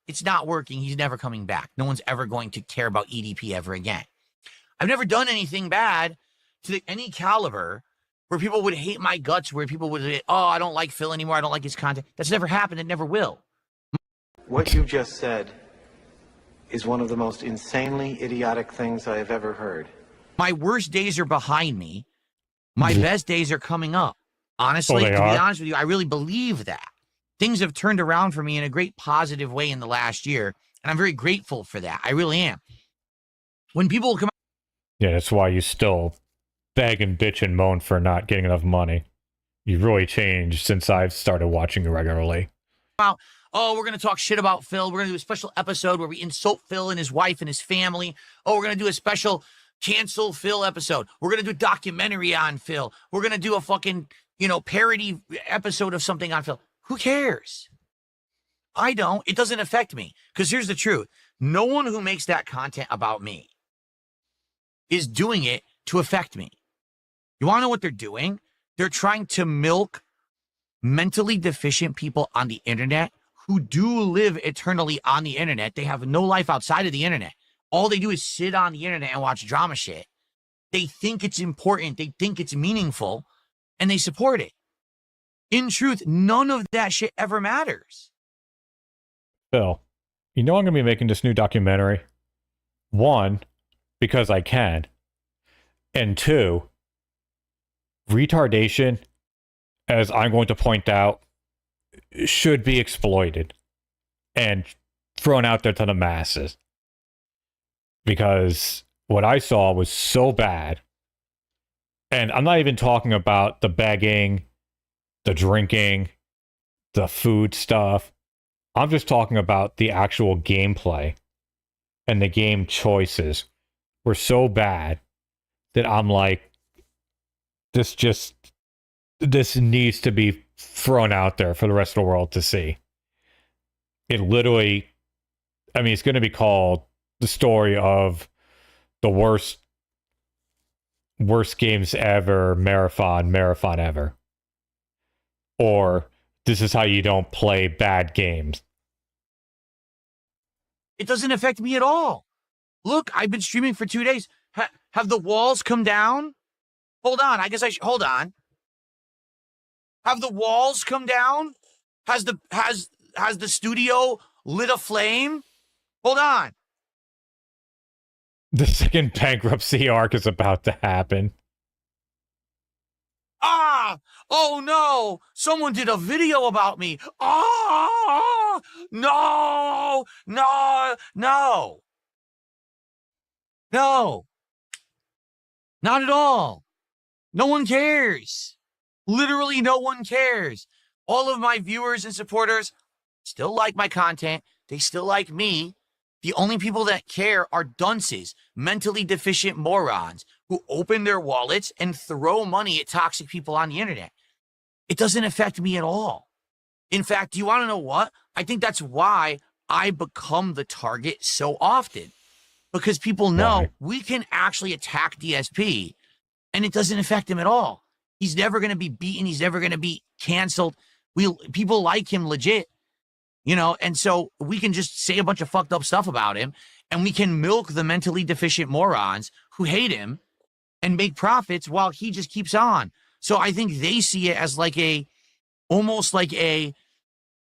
It's not working. He's never coming back. No one's ever going to care about EDP ever again. I've never done anything bad to any caliber where people would hate my guts, where people would say, oh, I don't like Phil anymore. I don't like his content. That's never happened. It never will. What you just said is one of the most insanely idiotic things I have ever heard. My worst days are behind me. My best days are coming up. Honestly, to be honest with you, I really believe that. Things have turned around for me in a great positive way in the last year, and I'm very grateful for that. I really am. When people come Yeah, that's why you still beg and bitch and moan for not getting enough money. You've really changed since I've started watching you regularly. out, oh, we're going to talk shit about Phil. We're going to do a special episode where we insult Phil and his wife and his family. Oh, we're going to do a special cancel Phil episode. We're going to do a documentary on Phil. We're going to do a fucking, parody episode of something on Phil. Who cares? I don't. It doesn't affect me. Because here's the truth. No one who makes that content about me is doing it to affect me. You want to know what they're doing? They're trying to milk mentally deficient people on the internet who do live eternally on the internet. They have no life outside of the internet. All they do is sit on the internet and watch drama shit. They think it's important. They think it's meaningful, and they support it. In truth, none of that shit ever matters. Phil, I'm going to be making this new documentary. 1, because I can. And 2, retardation, as I'm going to point out, should be exploited and thrown out there to the masses. Because what I saw was so bad. And I'm not even talking about the begging, the drinking, the food stuff. I'm just talking about the actual gameplay and the game choices were so bad that I'm like, this needs to be thrown out there for the rest of the world to see. It literally, it's going to be called the story of the worst games ever, marathon ever. Or this is how you don't play bad games. It doesn't affect me at all. Look, I've been streaming for 2 days. Have the walls come down? Hold on. Hold on. Have the walls come down? Has the studio lit a flame? Hold on. The second bankruptcy arc is about to happen. Oh no! Someone did a video about me. No! Not at all. No one cares. Literally no one cares. All of my viewers and supporters still like my content. They still like me. The only people that care are dunces, mentally deficient morons who open their wallets and throw money at toxic people on the internet. It doesn't affect me at all. In fact, do you want to know what? I think that's why I become the target so often. Because people know we can actually attack DSP and it doesn't affect him at all. He's never going to be beaten. He's never going to be canceled. People like him legit, and so we can just say a bunch of fucked up stuff about him and we can milk the mentally deficient morons who hate him and make profits while he just keeps on. So I think they see it as almost like a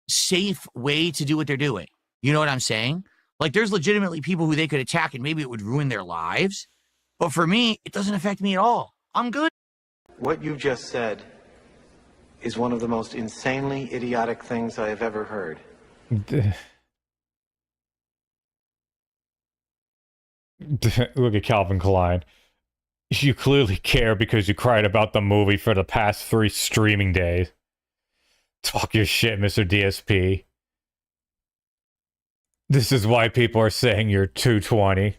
safe way to do what they're doing. You know what I'm saying? Like there's legitimately people who they could attack and maybe it would ruin their lives. But for me, it doesn't affect me at all. I'm good. What you just said is one of the most insanely idiotic things I have ever heard. Look at Calvin Klein. You clearly care because you cried about the movie for the past 3 streaming days. Talk your shit, Mr. DSP. This is why people are saying you're 220.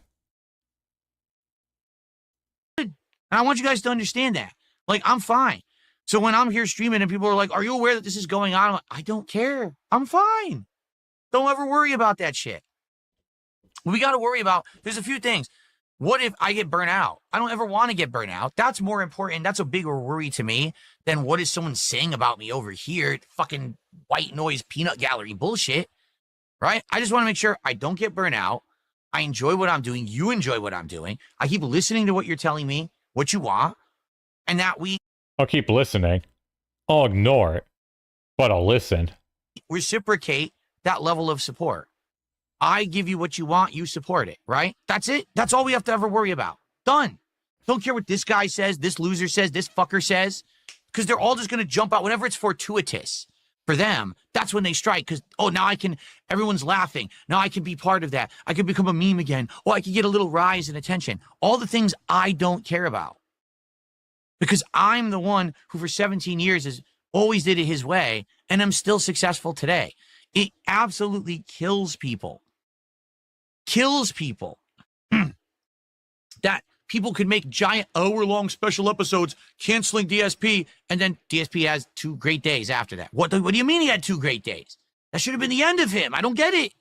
And I want you guys to understand that. I'm fine. So when I'm here streaming and people are like, are you aware that this is going on? I'm like, I don't care. I'm fine. Don't ever worry about that shit. What we got to worry about, there's a few things. What if I get burnt out? I don't ever want to get burnt out. That's more important. That's a bigger worry to me than what is someone saying about me over here. Fucking white noise peanut gallery bullshit, right? I just want to make sure I don't get burnt out. I enjoy what I'm doing. You enjoy what I'm doing. I keep listening to what you're telling me, what you want, and that we I'll keep listening. I'll ignore it, but I'll listen. reciprocate that level of support. I give you what you want, you support it, right? That's it. That's all we have to ever worry about. Done. Don't care what this guy says, this loser says, this fucker says, because they're all just going to jump out whenever it's fortuitous for them. That's when they strike because, oh, now everyone's laughing. Now I can be part of that. I can become a meme again. Oh, I can get a little rise in attention. All the things I don't care about because I'm the one who for 17 years has always did it his way and I'm still successful today. It absolutely kills people. Kills people that people could make giant hour-long special episodes canceling DSP, and then DSP has 2 great days after that. What do you mean he had 2 great days? That should have been the end of him. I don't get it.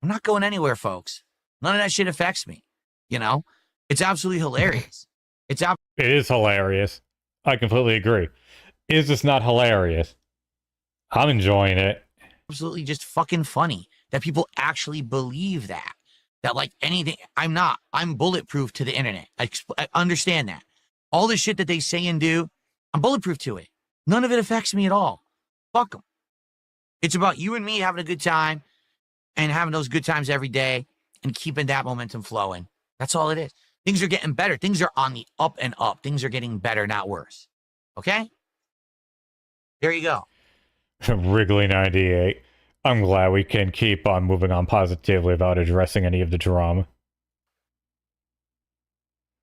I'm not going anywhere, folks. None of that shit affects me. You know, it's absolutely hilarious. It is hilarious. I completely agree. Is this not hilarious? I'm enjoying it. Absolutely just fucking funny that people actually believe that like anything, I'm bulletproof to the internet. I understand that. All the shit that they say and do, I'm bulletproof to it. None of it affects me at all. Fuck them. It's about you and me having a good time and having those good times every day and keeping that momentum flowing. That's all it is. Things are getting better. Things are on the up and up. Things are getting better, not worse. Okay? There you go. Wrigley 98. I'm glad we can keep on moving on positively without addressing any of the drama.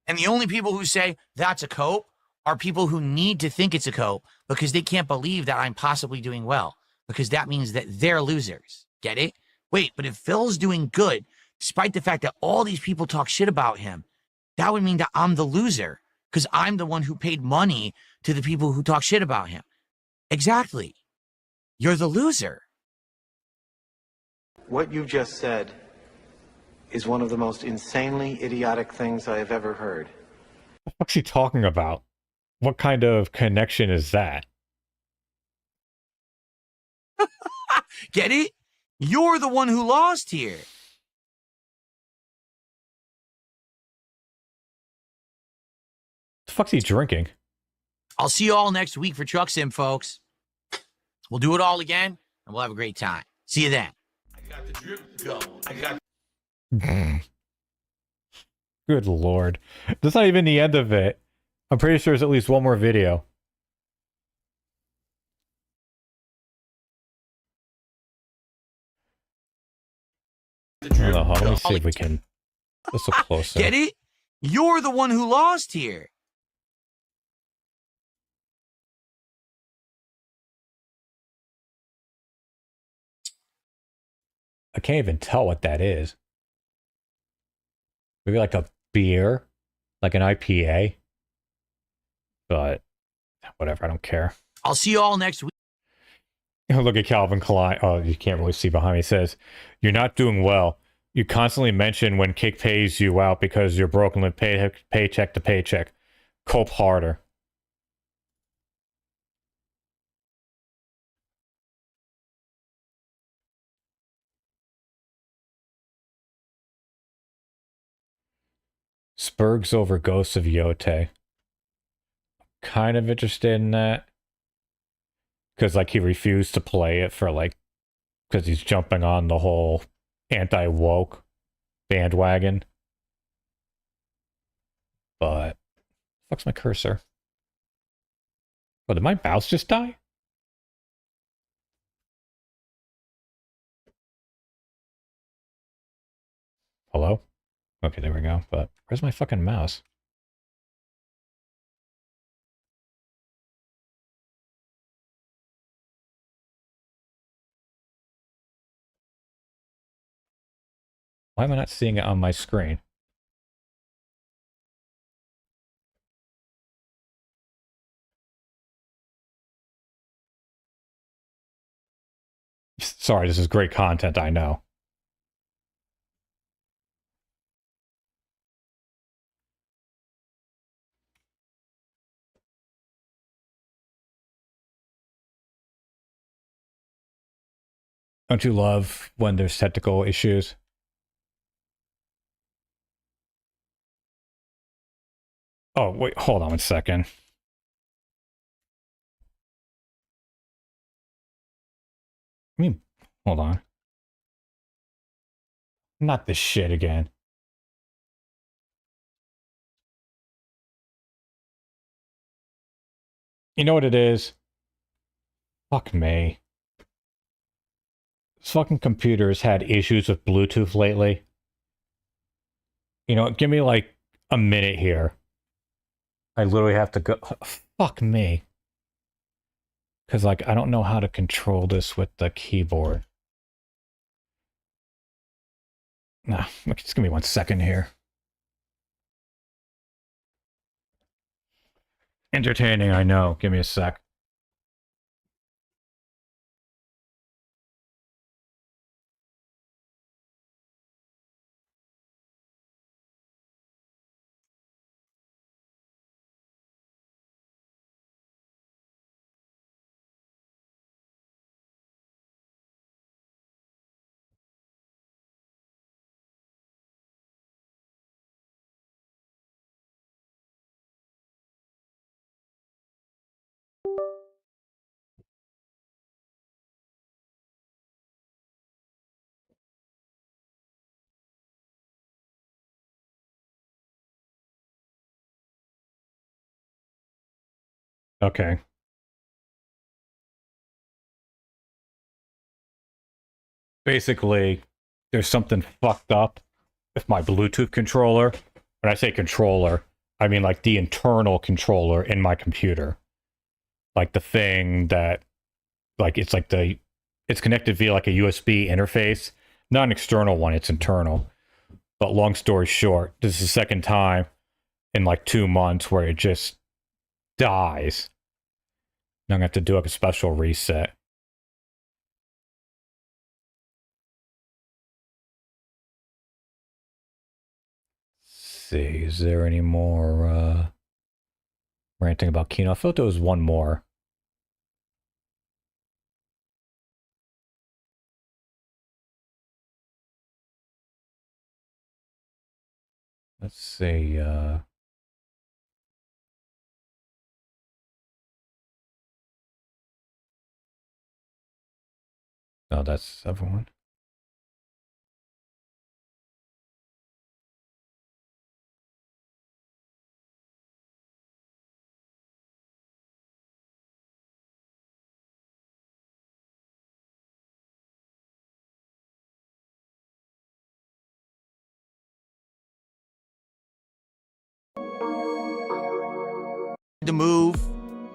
And the only people who say that's a cope are people who need to think it's a cope because they can't believe that I'm possibly doing well because that means that they're losers. Get it? Wait, but if Phil's doing good, despite the fact that all these people talk shit about him, that would mean that I'm the loser because I'm the one who paid money to the people who talk shit about him. Exactly. You're the loser. What you just said is one of the most insanely idiotic things I have ever heard. What's he talking about? What kind of connection is that? Get it? You're the one who lost here. The fuck's he drinking? I'll see you all next week for Truck Sim, folks. We'll do it all again, and we'll have a great time. See you then. I got the drip go. I got. Good lord. That's not even the end of it. I'm pretty sure there's at least one more video. Let me see if we can. Let's look closer. Get it? You're the one who lost here. I can't even tell what that is. Maybe like a beer, like an IPA. But whatever, I don't care. I'll see you all next week. Look at Calvin Klein. Oh, you can't really see behind me. He says, "You're not doing well. You constantly mention when Kick pays you out because you're broken with paycheck to paycheck. Cope harder." Spurgs over Ghosts of Yote. Kind of interested in that. Because, like, he refused to play it for, like, because he's jumping on the whole anti-woke bandwagon. But, fuck's my cursor? Oh, did my mouse just die? Hello? Okay, there we go. But where's my fucking mouse? Why am I not seeing it on my screen? Sorry, this is great content, I know. Don't you love when there's technical issues? Oh, wait, hold on one second. I mean, hold on. Not this shit again. You know what it is? Fuck me. This fucking computer's had issues with Bluetooth lately. You know, give me like a minute here. I literally have to go. Fuck me. Because, like, I don't know how to control this with the keyboard. Nah, just give me 1 second here. Entertaining, I know. Give me a sec. Okay. Basically, there's something fucked up with my Bluetooth controller. When I say controller, I mean like the internal controller in my computer. Like the thing that, like, it's connected via like a USB interface. Not an external one, it's internal. But long story short, this is the second time in like 2 months where it just dies. Now I'm going to have to do like a special reset. Let's see, is there any more ranting about Kino? I thought there was one more. Let's see, no, that's everyone. To move.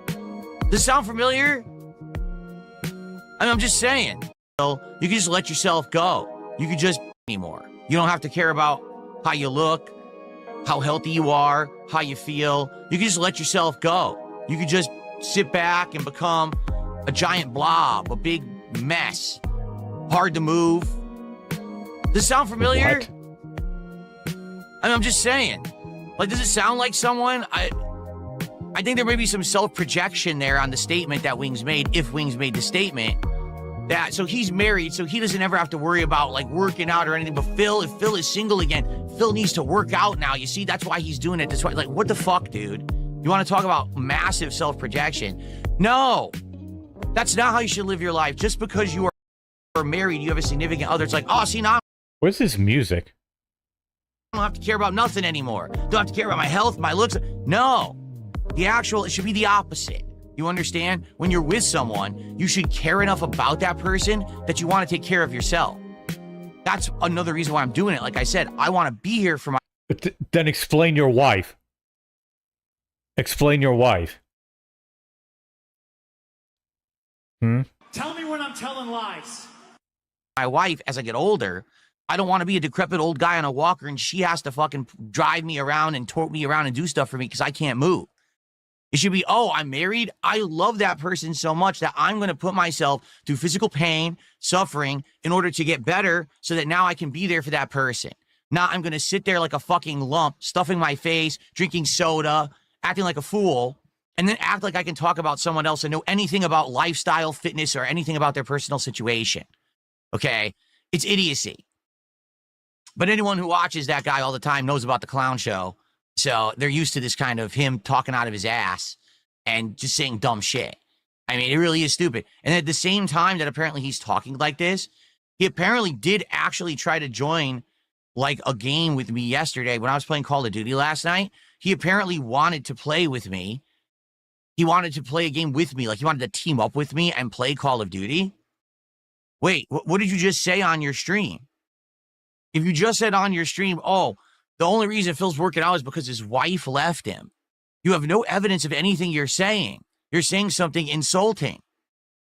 Does this sound familiar? I mean, I'm just saying. So you can just let yourself go. You can just anymore. You don't have to care about how you look, how healthy you are, how you feel. You can just let yourself go. You can just sit back and become a giant blob, a big mess. Hard to move. Does this sound familiar? What? I mean, I'm just saying. Like, does it sound like someone? I think there may be some self-projection there on the statement that Wings made, if Wings made the statement. That, so he's married, so he doesn't ever have to worry about, like, working out or anything. But Phil, if Phil is single again, Phil needs to work out now. You see, that's why he's doing it this way. Like, what the fuck, dude? You want to talk about massive self-projection? No! That's not how you should live your life. Just because you are married, you have a significant other. It's like, oh, see, now Where's this music? I don't have to care about nothing anymore. Don't have to care about my health, my looks. No. It should be the opposite. You understand? When you're with someone, you should care enough about that person that you want to take care of yourself. That's another reason why I'm doing it. Like I said, I want to be here for my... But then explain your wife. Explain your wife. Tell me when I'm telling lies. My wife, as I get older, I don't want to be a decrepit old guy on a walker and she has to fucking drive me around and tote me around and do stuff for me because I can't move. It should be, oh, I'm married. I love that person so much that I'm going to put myself through physical pain, suffering, in order to get better so that now I can be there for that person. Not I'm going to sit there like a fucking lump, stuffing my face, drinking soda, acting like a fool, and then act like I can talk about someone else and know anything about lifestyle, fitness, or anything about their personal situation. Okay? It's idiocy. But anyone who watches that guy all the time knows about the clown show. So they're used to this kind of him talking out of his ass and just saying dumb shit. I mean, it really is stupid. And at the same time that apparently he's talking like this, he apparently did actually try to join like a game with me yesterday when I was playing Call of Duty last night. He apparently wanted to play with me. He wanted to play a game with me. Like he wanted to team up with me and play Call of Duty. Wait, what did you just say on your stream? If you just said on your stream, oh, the only reason Phil's working out is because his wife left him. You have no evidence of anything you're saying. You're saying something insulting.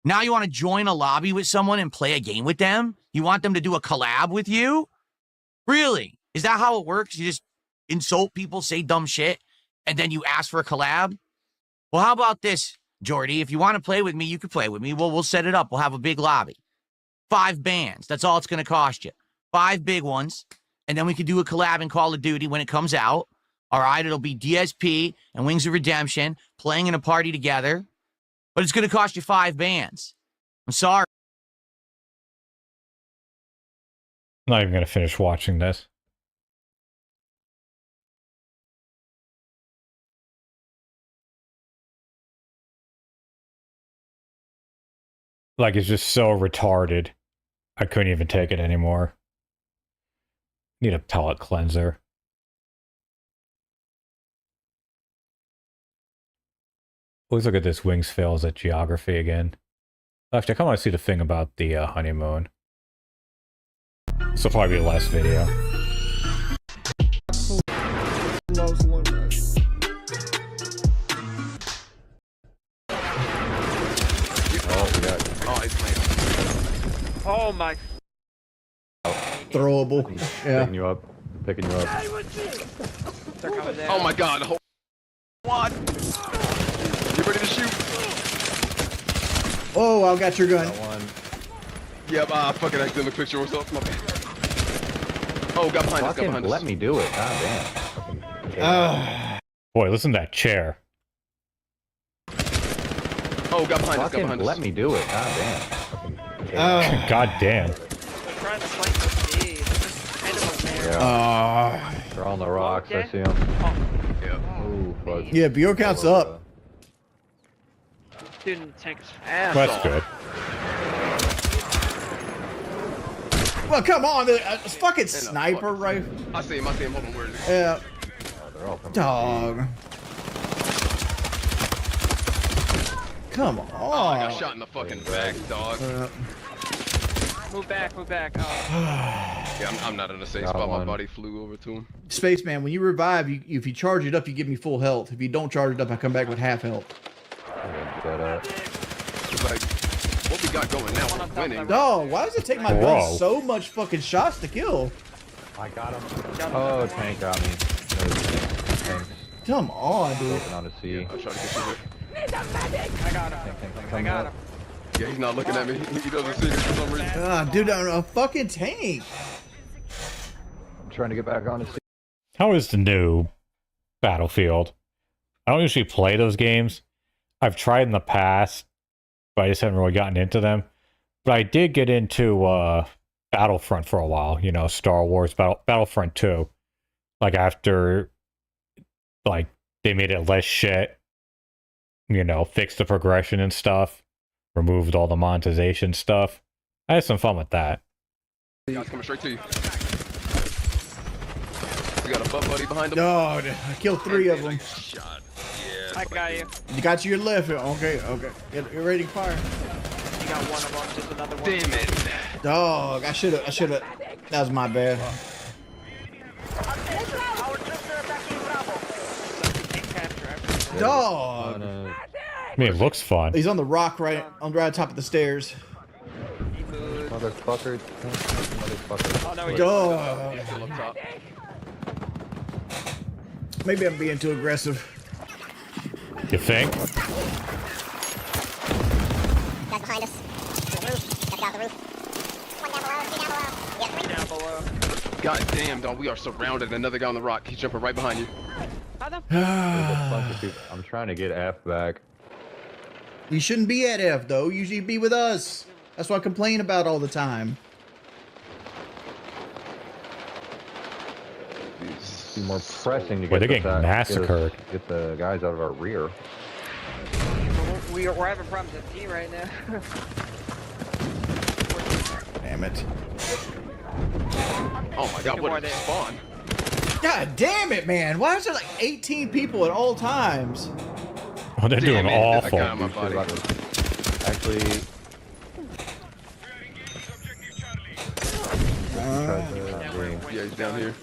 Now you want to join a lobby with someone and play a game with them? You want them to do a collab with you? Really? Is that how it works? You just insult people, say dumb shit, and then you ask for a collab? Well, how about this, Jordy? If you want to play with me, you can play with me. Well, we'll set it up. We'll have a big lobby. 5 bands. That's all it's going to cost you. 5 big ones. And then we could do a collab in Call of Duty when it comes out. All right, it'll be DSP and Wings of Redemption playing in a party together. But it's going to cost you 5 bands. I'm sorry. I'm not even going to finish watching this. Like, it's just so retarded. I couldn't even take it anymore. Need a palate cleanser. Let's look at this Wings fails at geography again. Actually, I kind of want to see the thing about the honeymoon. This will probably be the last video. Oh my. Throwable. Yeah. Picking you up. Picking you up. Oh my god. What? You ready to shoot? Oh, I got your gun. Yep, fucking accidentally picture what's up. My bad. Oh, got behind us, got behind us. Let me do it. God damn. Boy, listen to that chair. Oh, got behind us, got behind us. Let me do it. God damn. God damn. Trying to slice the D. Kind of a Yeah. They're on the rocks. I see them. Ooh, fuck. Yeah, Bjork counts up. Student tanks. That's good. Well, come on, the fucking sniper rifle. I see him, hold on, where is he? Yeah. They're all coming. Dog. Come on. Oh, I got shot in the fucking back, dog. Move back, move back. Oh. Yeah, I'm not in a safe spot. My body flew over to him. Spaceman, when you revive, if you charge it up, you give me full health. If you don't charge it up, I come back with half health. It's like, what we got going now? We're winning. Dog, why does it take my gun so much fucking shots to kill? I got him. Oh, tank got me. Tanks. Come on, dude. On a C. I'll try to get you. I got him. I got him. Yeah, he's not looking at me. He doesn't see me for some reason. Dude, a fucking tank. I'm trying to get back on a C. How is the new Battlefield? I don't usually play those games. I've tried in the past, but I just haven't really gotten into them. But I did get into Battlefront for a while, you know, Star Wars Battlefront 2. Like after like they made it less shit, you know, fixed the progression and stuff, removed all the monetization stuff. I had some fun with that. He's coming straight to you. You got a butt buddy behind him? No, I killed 3 of them. Shot. Yeah, I got you. You got your left. Okay. Get ready to fire. You got one of them, just another one. Damn it. Dog, I should have. That was my bad. Dog. I mean, it looks fun. He's on the rock right on top of the stairs. Motherfucker. Oh, no, Dog. Maybe I'm being too aggressive. You think? Guys behind us. On the roof. Got the roof. One down below. Yeah, 3. Down below. God damn, dog, we are surrounded. Another guy on the rock. He's jumping right behind you. I'm trying to get F back. You shouldn't be at F though. You should be with us. That's what I complain about all the time. more pressing to Boy, they're get getting massacred. Get the guys out of our rear. We're having problems at D right now. Damn it. Oh my god, what did it spawn? God damn it, man. Why is there like 18 people at all times? Oh, they're doing awful. Actually... yeah, he's down here.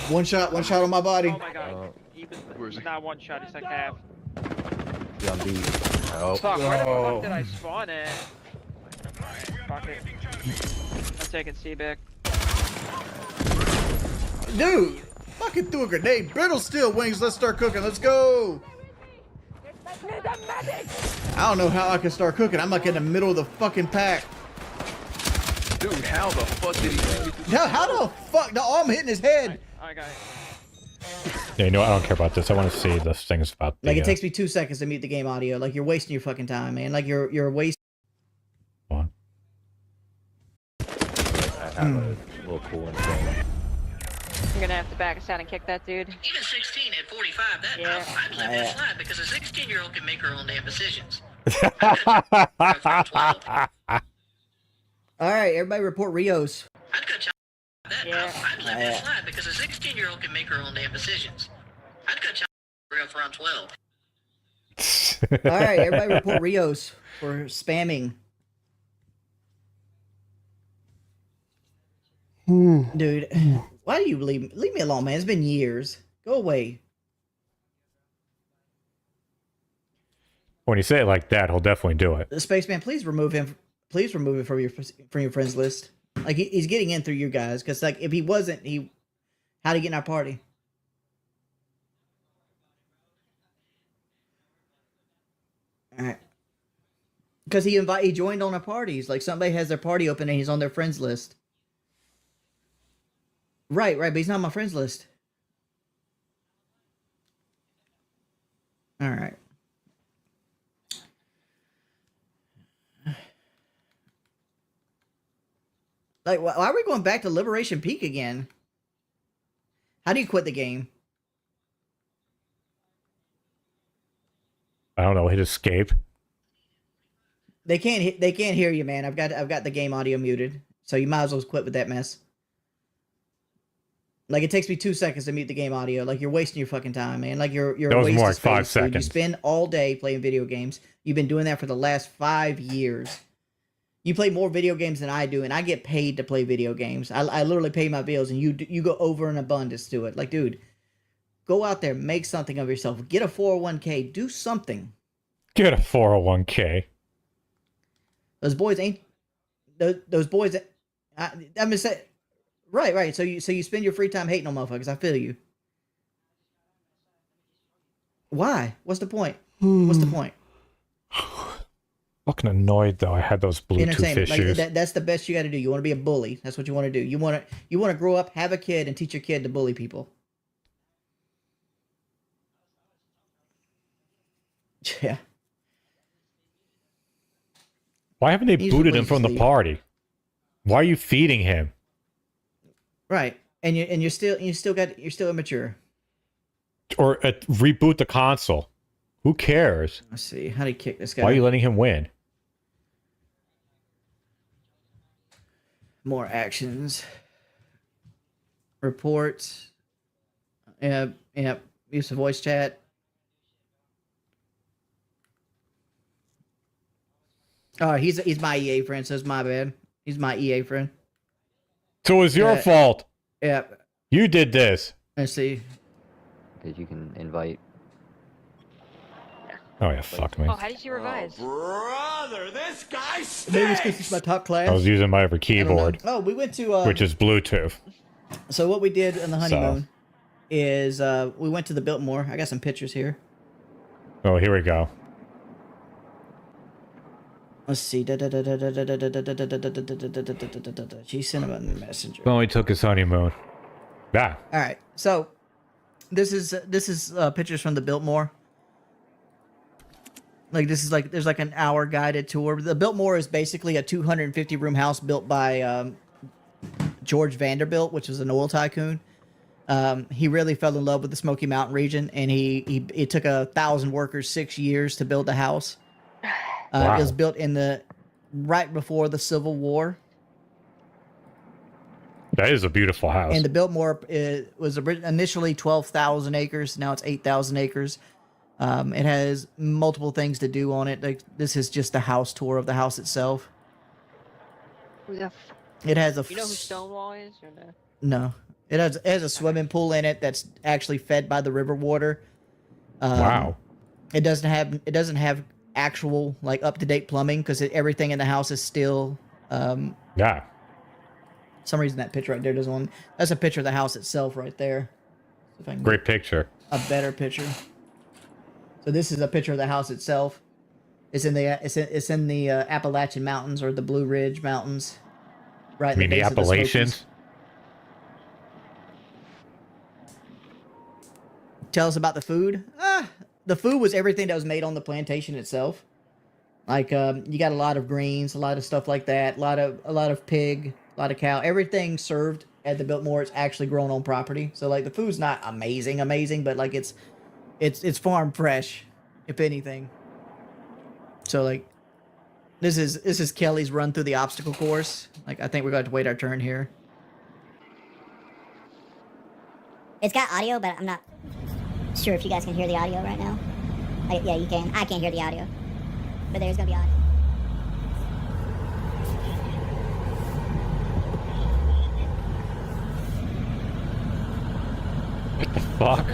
One shot on my body. Oh my god. He's not one shot, he's like half. On B. Oh. Fuck, where the fuck did I spawn at? Fuck it. I'm taking C back. Dude, fucking threw a grenade. Brittle steel wings. Let's start cooking. Let's go. I don't know how I can start cooking. I'm like in the middle of the fucking pack. Dude, how the fuck did he? How the fuck? No, I'm hitting his head. I got it. Yeah, you know what? I don't care about this. I want to see the things about the... Like, it takes me 2 seconds to mute the game audio. Like, you're wasting your fucking time, man. Like, you're wasting... On. I have a little cooling thing. I'm gonna have to back us out and kick that dude. Even 16 at 45, that I'd let that slide because a 16-year-old can make her own damn decisions. Alright, everybody report Rios. I'd cut I'd let that slide because a 16-year-old can make her own damn decisions. I'd cut Real for around 12. Alright, everybody report Rios for spamming. Dude, why do you leave me alone, man? It's been years. Go away. When you say it like that, he'll definitely do it. The Spaceman, please remove him. Please remove him from your friends list. Like, he's getting in through you guys. Because, like, if he wasn't, how'd he get in our party? Alright. Because he joined on our parties. Like, somebody has their party open and he's on their friends list. Right, but he's not on my friends list. Alright. Like, why are we going back to Liberation Peak again? How do you quit the game? I don't know. Hit escape. They can't hear you, man. I've got the game audio muted, so you might as well quit with that mess. Like, it takes me 2 seconds to mute the game audio. Like, you're wasting your fucking time, man. Like, you're that was wasting more like 5 space, dude. seconds. You spend all day playing video games. You've been doing that for the last 5 years. You play more video games than I do, and I get paid to play video games. I literally pay my bills, and you go over in abundance to it. Like, dude, go out there, make something of yourself. Get a 401k. Do something. Get a 401k. Those boys ain't... Those boys... I'm gonna say... Right. So you spend your free time hating on motherfuckers. I feel you. Why? What's the point? What's the point? Fucking annoyed though. I had those Bluetooth issues. Like, that's the best you got to do. You want to be a bully. That's what you want to do. You want to grow up, have a kid, and teach your kid to bully people. Yeah. Why haven't they booted him from the party? Why are you feeding him? Right, and you're still immature. Or reboot the console. Who cares? Let's see. How do you kick this guy? Why are you letting him win? More actions. Reports. Yeah. Use of voice chat. Oh, he's my EA friend, so it's my bad. He's my EA friend. So it was your fault. Yeah. You did this. Let's see. Because you can invite. Oh yeah, fuck me. Oh, how did you revise? Brother, this guy stinks! Maybe it's because it's my top class. I was using my other keyboard. Oh, we went to... which is Bluetooth. So what we did in the honeymoon is we went to the Biltmore. I got some pictures here. Oh, here we go. Let's see. She sent him a messenger. Only took his honeymoon. Yeah. All right. So this is pictures from the Biltmore. Like, this is like, there's like an hour guided tour. The Biltmore is basically a 250 room house built by George Vanderbilt, which was an oil tycoon. He really fell in love with the Smoky Mountain region, and it took 1,000 workers 6 years to build the house. Wow. It was built right before the Civil War. That is a beautiful house. And the Biltmore was initially 12,000 acres. Now it's 8,000 acres. It has multiple things to do on it. Like, this is just a house tour of the house itself. It has a. You know who Stonewall is or no? No, it has a swimming pool in it that's actually fed by the river water. Wow. It doesn't have actual like up to date plumbing because everything in the house is still. Yeah. For some reason that picture right there doesn't want. That's a picture of the house itself right there. If I can Great picture. a better picture. So this is a picture of the house itself. It's in the Appalachian Mountains or the Blue Ridge Mountains. Right. I mean the Appalachians. Tell us about the food. The food was everything that was made on the plantation itself. Like you got a lot of greens, a lot of stuff like that, a lot of pig, a lot of cow. Everything served at the Biltmore is actually grown on property. So like the food's not amazing, but like it's farm fresh, if anything. So like this is Kelly's run through the obstacle course. Like I think we're going to wait our turn here. It's got audio, but I'm not sure if you guys can hear the audio right now. Yeah, you can. I can't hear the audio, but there's gonna be audio. What the fuck?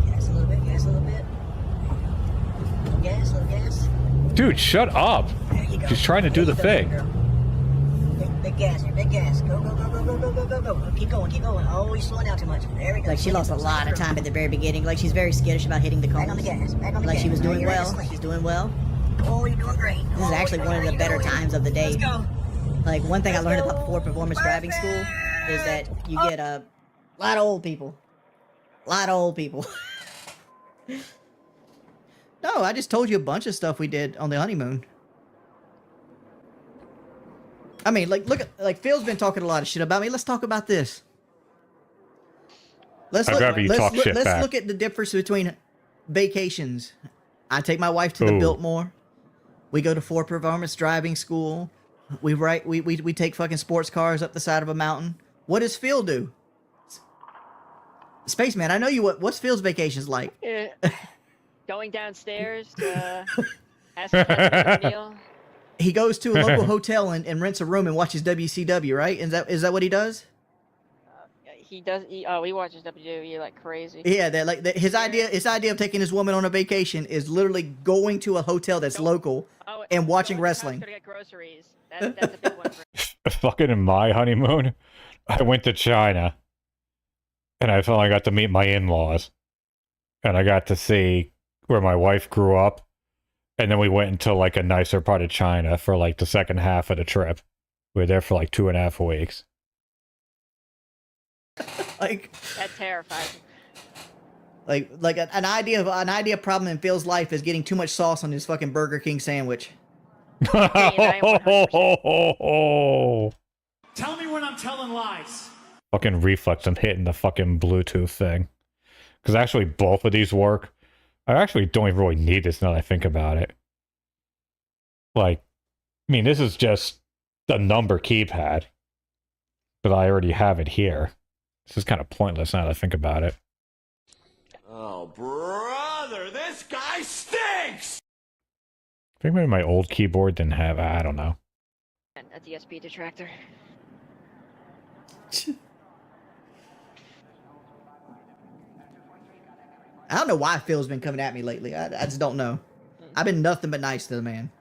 Gas a little bit. Gas a little bit. Little gas. Dude, shut up. There you go. She's trying to do the thing. Big gas here. Big gas. Go. Keep going. Oh, you're slowing down too much. There we go. Like she lost a lot of time at the very beginning. Like she's very skittish about hitting the cones. Back on the gas. Like she was doing well. She's doing well. Oh, you're doing great. This is actually one of the better times of the day. Let's go. Like one thing I learned about before performance driving school is that you get a lot of old people. No, I just told you a bunch of stuff we did on the honeymoon. I mean, like Phil's been talking a lot of shit about me. Let's talk about this. Let's look at the difference between vacations. I take my wife to the Biltmore. We go to Ford Performance Driving School. We take fucking sports cars up the side of a mountain. What does Phil do? Spaceman, I know you. What's Phil's vacations like? Going downstairs to ask for a meal. He goes to a local hotel and rents a room and watches WCW, right? Is that what he does? He does. He watches WWE like crazy. Yeah, his idea of taking his woman on a vacation is literally going to a hotel that's local and watching wrestling. To get groceries. That's a big one. Fucking in my honeymoon, I went to China, and I finally got to meet my in-laws, and I got to see where my wife grew up. And then we went into like a nicer part of China for like the second half of the trip. We were there for like 2.5 weeks. Like that terrifies me. Like an idea problem in Phil's life is getting too much sauce on his fucking Burger King sandwich. Tell me when I'm telling lies. Fucking reflex, I'm hitting the fucking Bluetooth thing. Because actually both of these work. I actually don't even really need this now that I think about it. Like, I mean, this is just a number keypad. But I already have it here. This is kind of pointless now that I think about it. Oh, brother, this guy stinks! I think maybe my old keyboard didn't have, I don't know. A DSP detractor. I don't know why Phil's been coming at me lately. I just don't know. I've been nothing but nice to the man.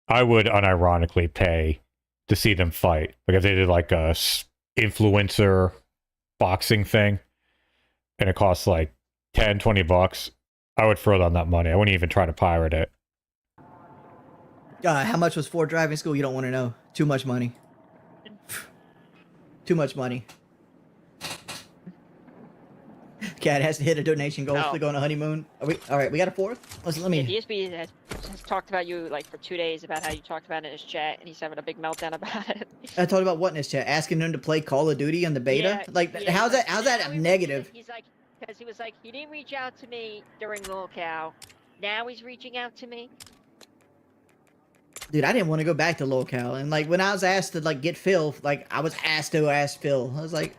I would unironically pay to see them fight. Like if they did like a influencer boxing thing and it costs like $10-20, I would throw down that money. I wouldn't even try to pirate it. How much was Ford driving school? You don't want to know. Too much money. Too much money. Cat has to hit a donation goal No. to go on a honeymoon. Are we all right? We got a fourth. Let me. DSB has talked about you like for 2 days about how you talked about it in his chat, and he's having a big meltdown about it. I talked about what in his chat? Asking him to play Call of Duty on the beta. How's that negative? He's like, because he was like, he didn't reach out to me during Lolcow. Now he's reaching out to me. Dude, I didn't want to go back to Lolcow, and like when I was asked to like get Phil, like I was asked to ask Phil. I was like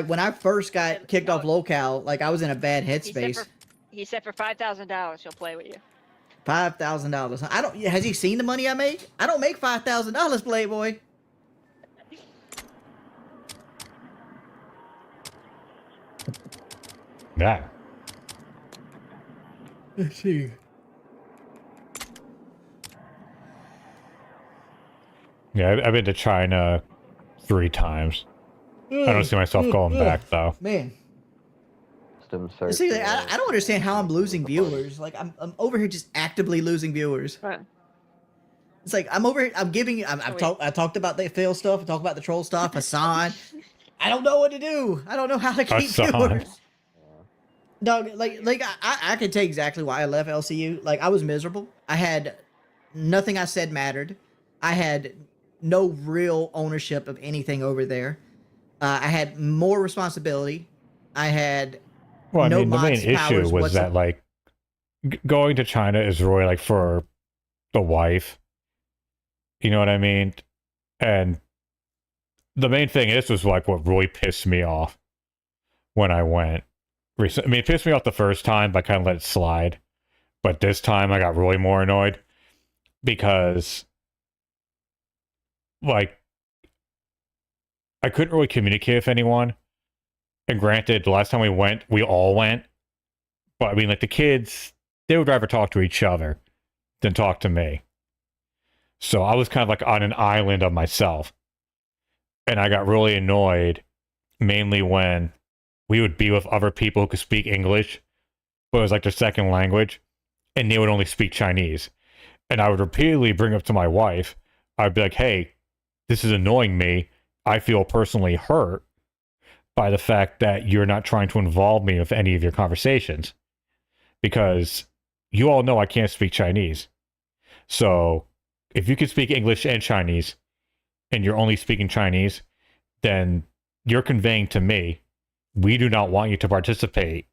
when I first got kicked off Lolcow, like I was in a bad headspace. He said for $5,000 he'll play with you. $5,000. I don't. Has he seen the money I make? I don't make $5,000, Playboy. Yeah. Let's see. Yeah, I've been to China 3 times. I don't see myself going back though. Man. Search, See, I don't understand how I'm losing viewers. Like I'm over here just actively losing viewers. Right. It's like I'm over here. I talked about the fail stuff. I talked about the troll stuff. Hassan. I don't know what to do. I don't know how to keep viewers. Dog, I could tell you exactly why I left LCU. Like I was miserable. I had nothing I said mattered. I had no real ownership of anything over there. I had more responsibility. I had Well, I no mean, the main mods issue powers was that, like, going to China is really, like, for the wife. You know what I mean? And the main thing is, was, like, what really pissed me off when I went. I mean, it pissed me off the first time, but I kind of let it slide. But this time, I got really more annoyed because, like, I couldn't really communicate with anyone. And granted, the last time we went, we all went. But I mean, like the kids, they would rather talk to each other than talk to me. So I was kind of like on an island of myself. And I got really annoyed, mainly when we would be with other people who could speak English, but it was like their second language, and they would only speak Chinese. And I would repeatedly bring up to my wife, I'd be like, hey, this is annoying me. I feel personally hurt by the fact that you're not trying to involve me with any of your conversations, because you all know I can't speak Chinese. So if you can speak English and Chinese and you're only speaking Chinese, then you're conveying to me, we do not want you to participate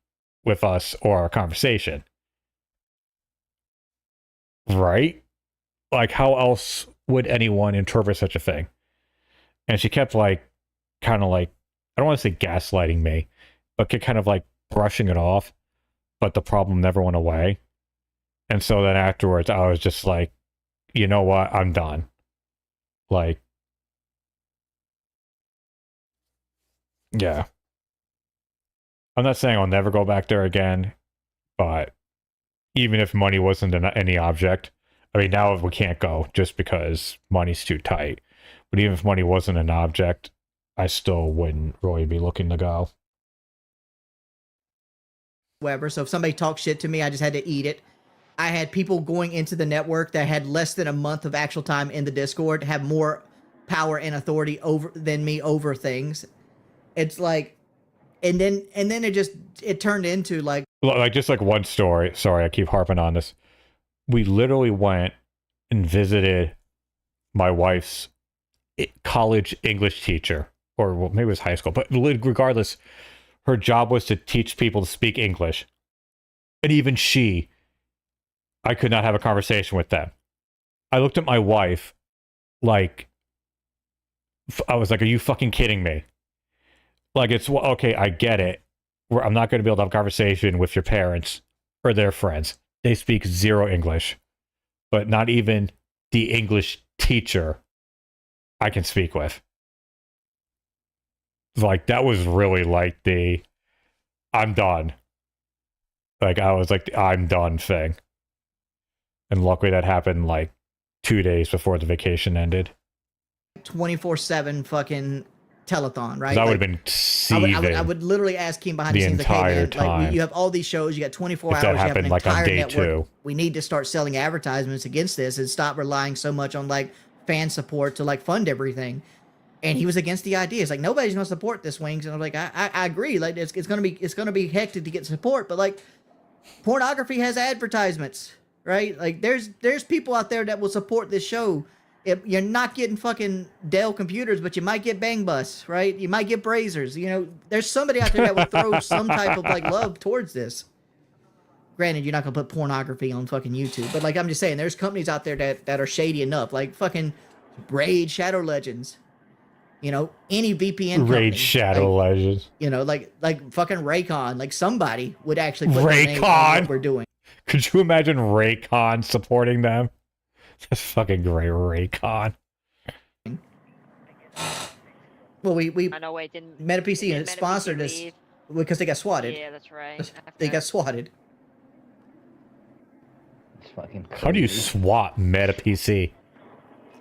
with us or our conversation. Right? Like, how else would anyone interpret such a thing? And she kept like, kind of like, I don't want to say gaslighting me, but kind of like brushing it off. But the problem never went away. And so then afterwards, I was just like, you know what? I'm done. Like, yeah. I'm not saying I'll never go back there again, but even if money wasn't any object, I mean, now we can't go just because money's too tight. But even if money wasn't an object, I still wouldn't really be looking to go. Weber. So if somebody talked shit to me, I just had to eat it. I had people going into the network that had less than a month of actual time in the Discord have more power and authority than me over things. It's like, and then it turned into like just like one story. Sorry, I keep harping on this. We literally went and visited my wife's college English teacher, or well, maybe it was high school, but regardless, her job was to teach people to speak English. And even I could not have a conversation with them. I looked at my wife like, I was like, are you fucking kidding me? Like, it's, okay, I get it. I'm not going to be able to have a conversation with your parents or their friends. They speak zero English, but not even the English teacher I can speak with. Like, that was really like I'm done. Like, I was like the I'm done thing. And luckily that happened like 2 days before the vacation ended. 24/7 fucking telethon, right? That would like, have been seething. I would literally ask Keem behind the scenes, like, entire hey man, time. like you have all these shows, you got 24 If hours, that you have an happened, like, on entire day network. 2. We need to start selling advertisements against this and stop relying so much on like fan support to like fund everything. And he was against the idea. It's like, nobody's going to support this, Wings. And I'm like, I agree. Like, it's going to be hectic to get support. But like, pornography has advertisements, right? Like, there's people out there that will support this show. You're not getting fucking Dell computers, but you might get Bang Bus, right? You might get Brazers. You know, there's somebody out there that will throw some type of like love towards this. Granted, you're not gonna put pornography on fucking YouTube, but like I'm just saying, there's companies out there that are shady enough, like fucking Raid Shadow Legends. You know, any VPN company, Raid Shadow Legends. You know, like fucking Raycon. Like somebody would actually put their name on Raycon. what we're doing. Could you imagine Raycon supporting them? That's fucking great, Raycon. Well, we I know. Wait, didn't MetaPC didn't sponsored MetaPC us leave? because they got swatted. Yeah, that's right. They got swatted. It's fucking How do you crazy. swat MetaPC?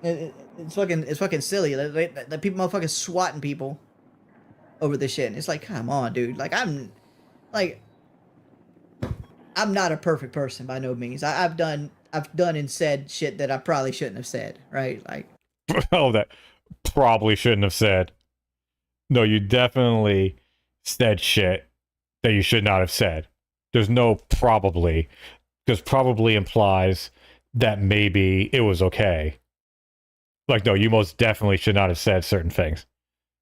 It's fucking silly. The people motherfucking swatting people over this shit. And it's like, come on, dude. Like I'm not a perfect person by no means. I've done and said shit that I probably shouldn't have said, right? Like, Oh, that probably shouldn't have said. No, you definitely said shit that you should not have said. There's no probably, because probably implies that maybe it was okay. Like, no, you most definitely should not have said certain things.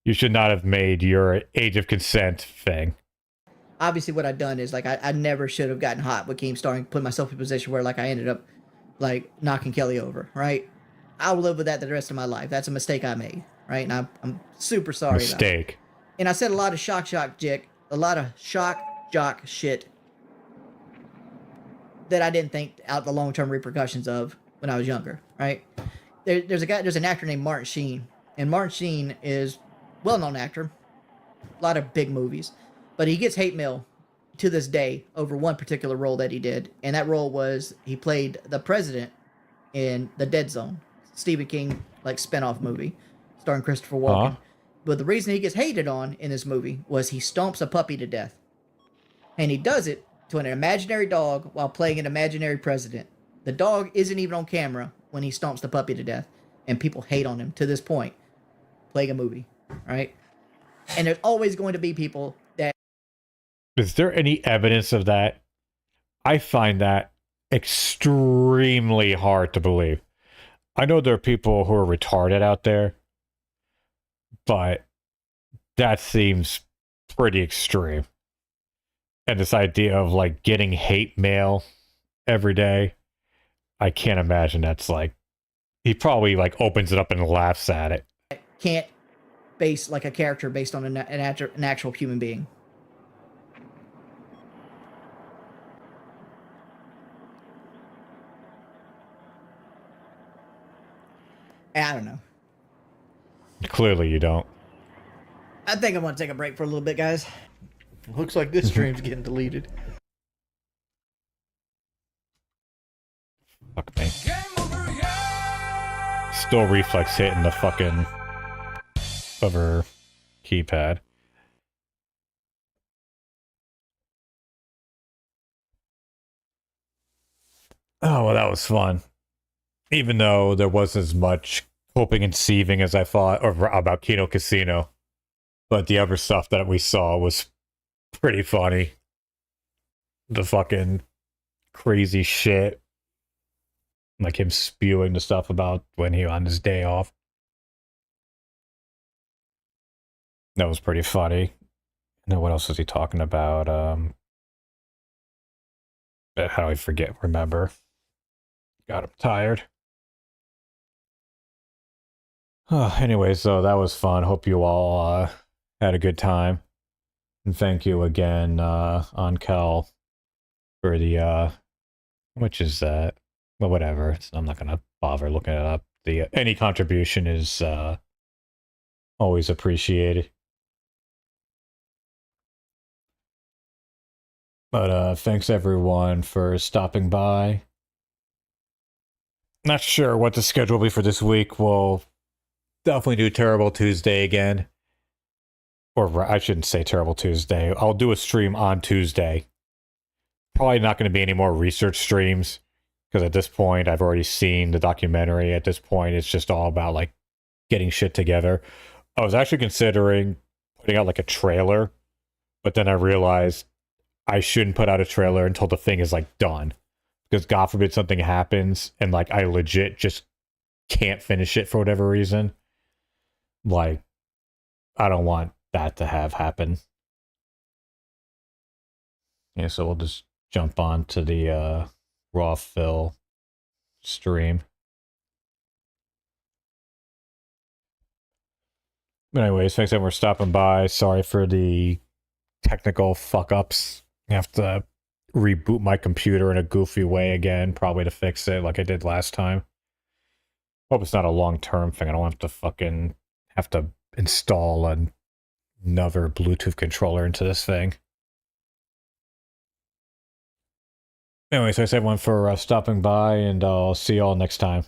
You should not have made your age of consent thing. obviously what I've done is like I never should have gotten hot with Keemstar and put myself in a position where like I ended up like knocking Kelly over, right? I'll live with that the rest of my life. That's a mistake I made, right? And I'm super sorry. Mistake. And I said a lot of shock jock shit that I didn't think out the long-term repercussions of when I was younger, right? There's an actor named Martin Sheen, and Martin Sheen is a well-known actor, a lot of big movies, but he gets hate mail to this day over one particular role that he did, and that role was he played the president in The Dead Zone, Stephen King like spinoff movie starring Christopher Walken. But the reason he gets hated on in this movie was he stomps a puppy to death, and he does it to an imaginary dog while playing an imaginary president. The dog isn't even on camera when he stomps the puppy to death, and people hate on him to this point playing a movie, right? And there's always going to be people that... Is there any evidence of that? I find that extremely hard to believe. I know there are people who are retarded out there, but that seems pretty extreme. And this idea of like getting hate mail every day, I can't imagine that's like, he probably like opens it up and laughs at it. Can't base like a character based on an actual human being. I don't know. Clearly you don't. I think I'm going to take a break for a little bit, guys. Looks like this stream's getting deleted. Fuck me. Still reflex hitting the fucking hover keypad. Oh, well, that was fun. Even though there wasn't as much hoping and deceiving as I thought about Kino Casino. But the other stuff that we saw was pretty funny. The fucking crazy shit. Like him spewing the stuff about when he on his day off. That was pretty funny. And then what else was he talking about? How do I remember? God, I'm tired. Anyways, so that was fun. Hope you all had a good time. And thank you again, Onkel, for the, which is that? Well, whatever. I'm not going to bother looking it up. Any contribution is always appreciated. But thanks everyone for stopping by. Not sure what the schedule will be for this week. We'll definitely do Terrible Tuesday again. Or I shouldn't say Terrible Tuesday. I'll do a stream on Tuesday. Probably not going to be any more research streams. Because at this point, I've already seen the documentary. At this point, it's just all about like getting shit together. I was actually considering putting out like a trailer, but then I realized I shouldn't put out a trailer until the thing is like done. Because God forbid something happens and like I legit just can't finish it for whatever reason. Like, I don't want that to have happen. Yeah, so we'll just jump on to the raw fill stream. But anyways, thanks everyone for stopping by. Sorry for the technical fuck-ups. I have to reboot my computer in a goofy way again, probably to fix it like I did last time. Hope it's not a long-term thing. I don't have to install another Bluetooth controller into this thing. Anyways, thanks everyone for stopping by, and I'll see you all next time.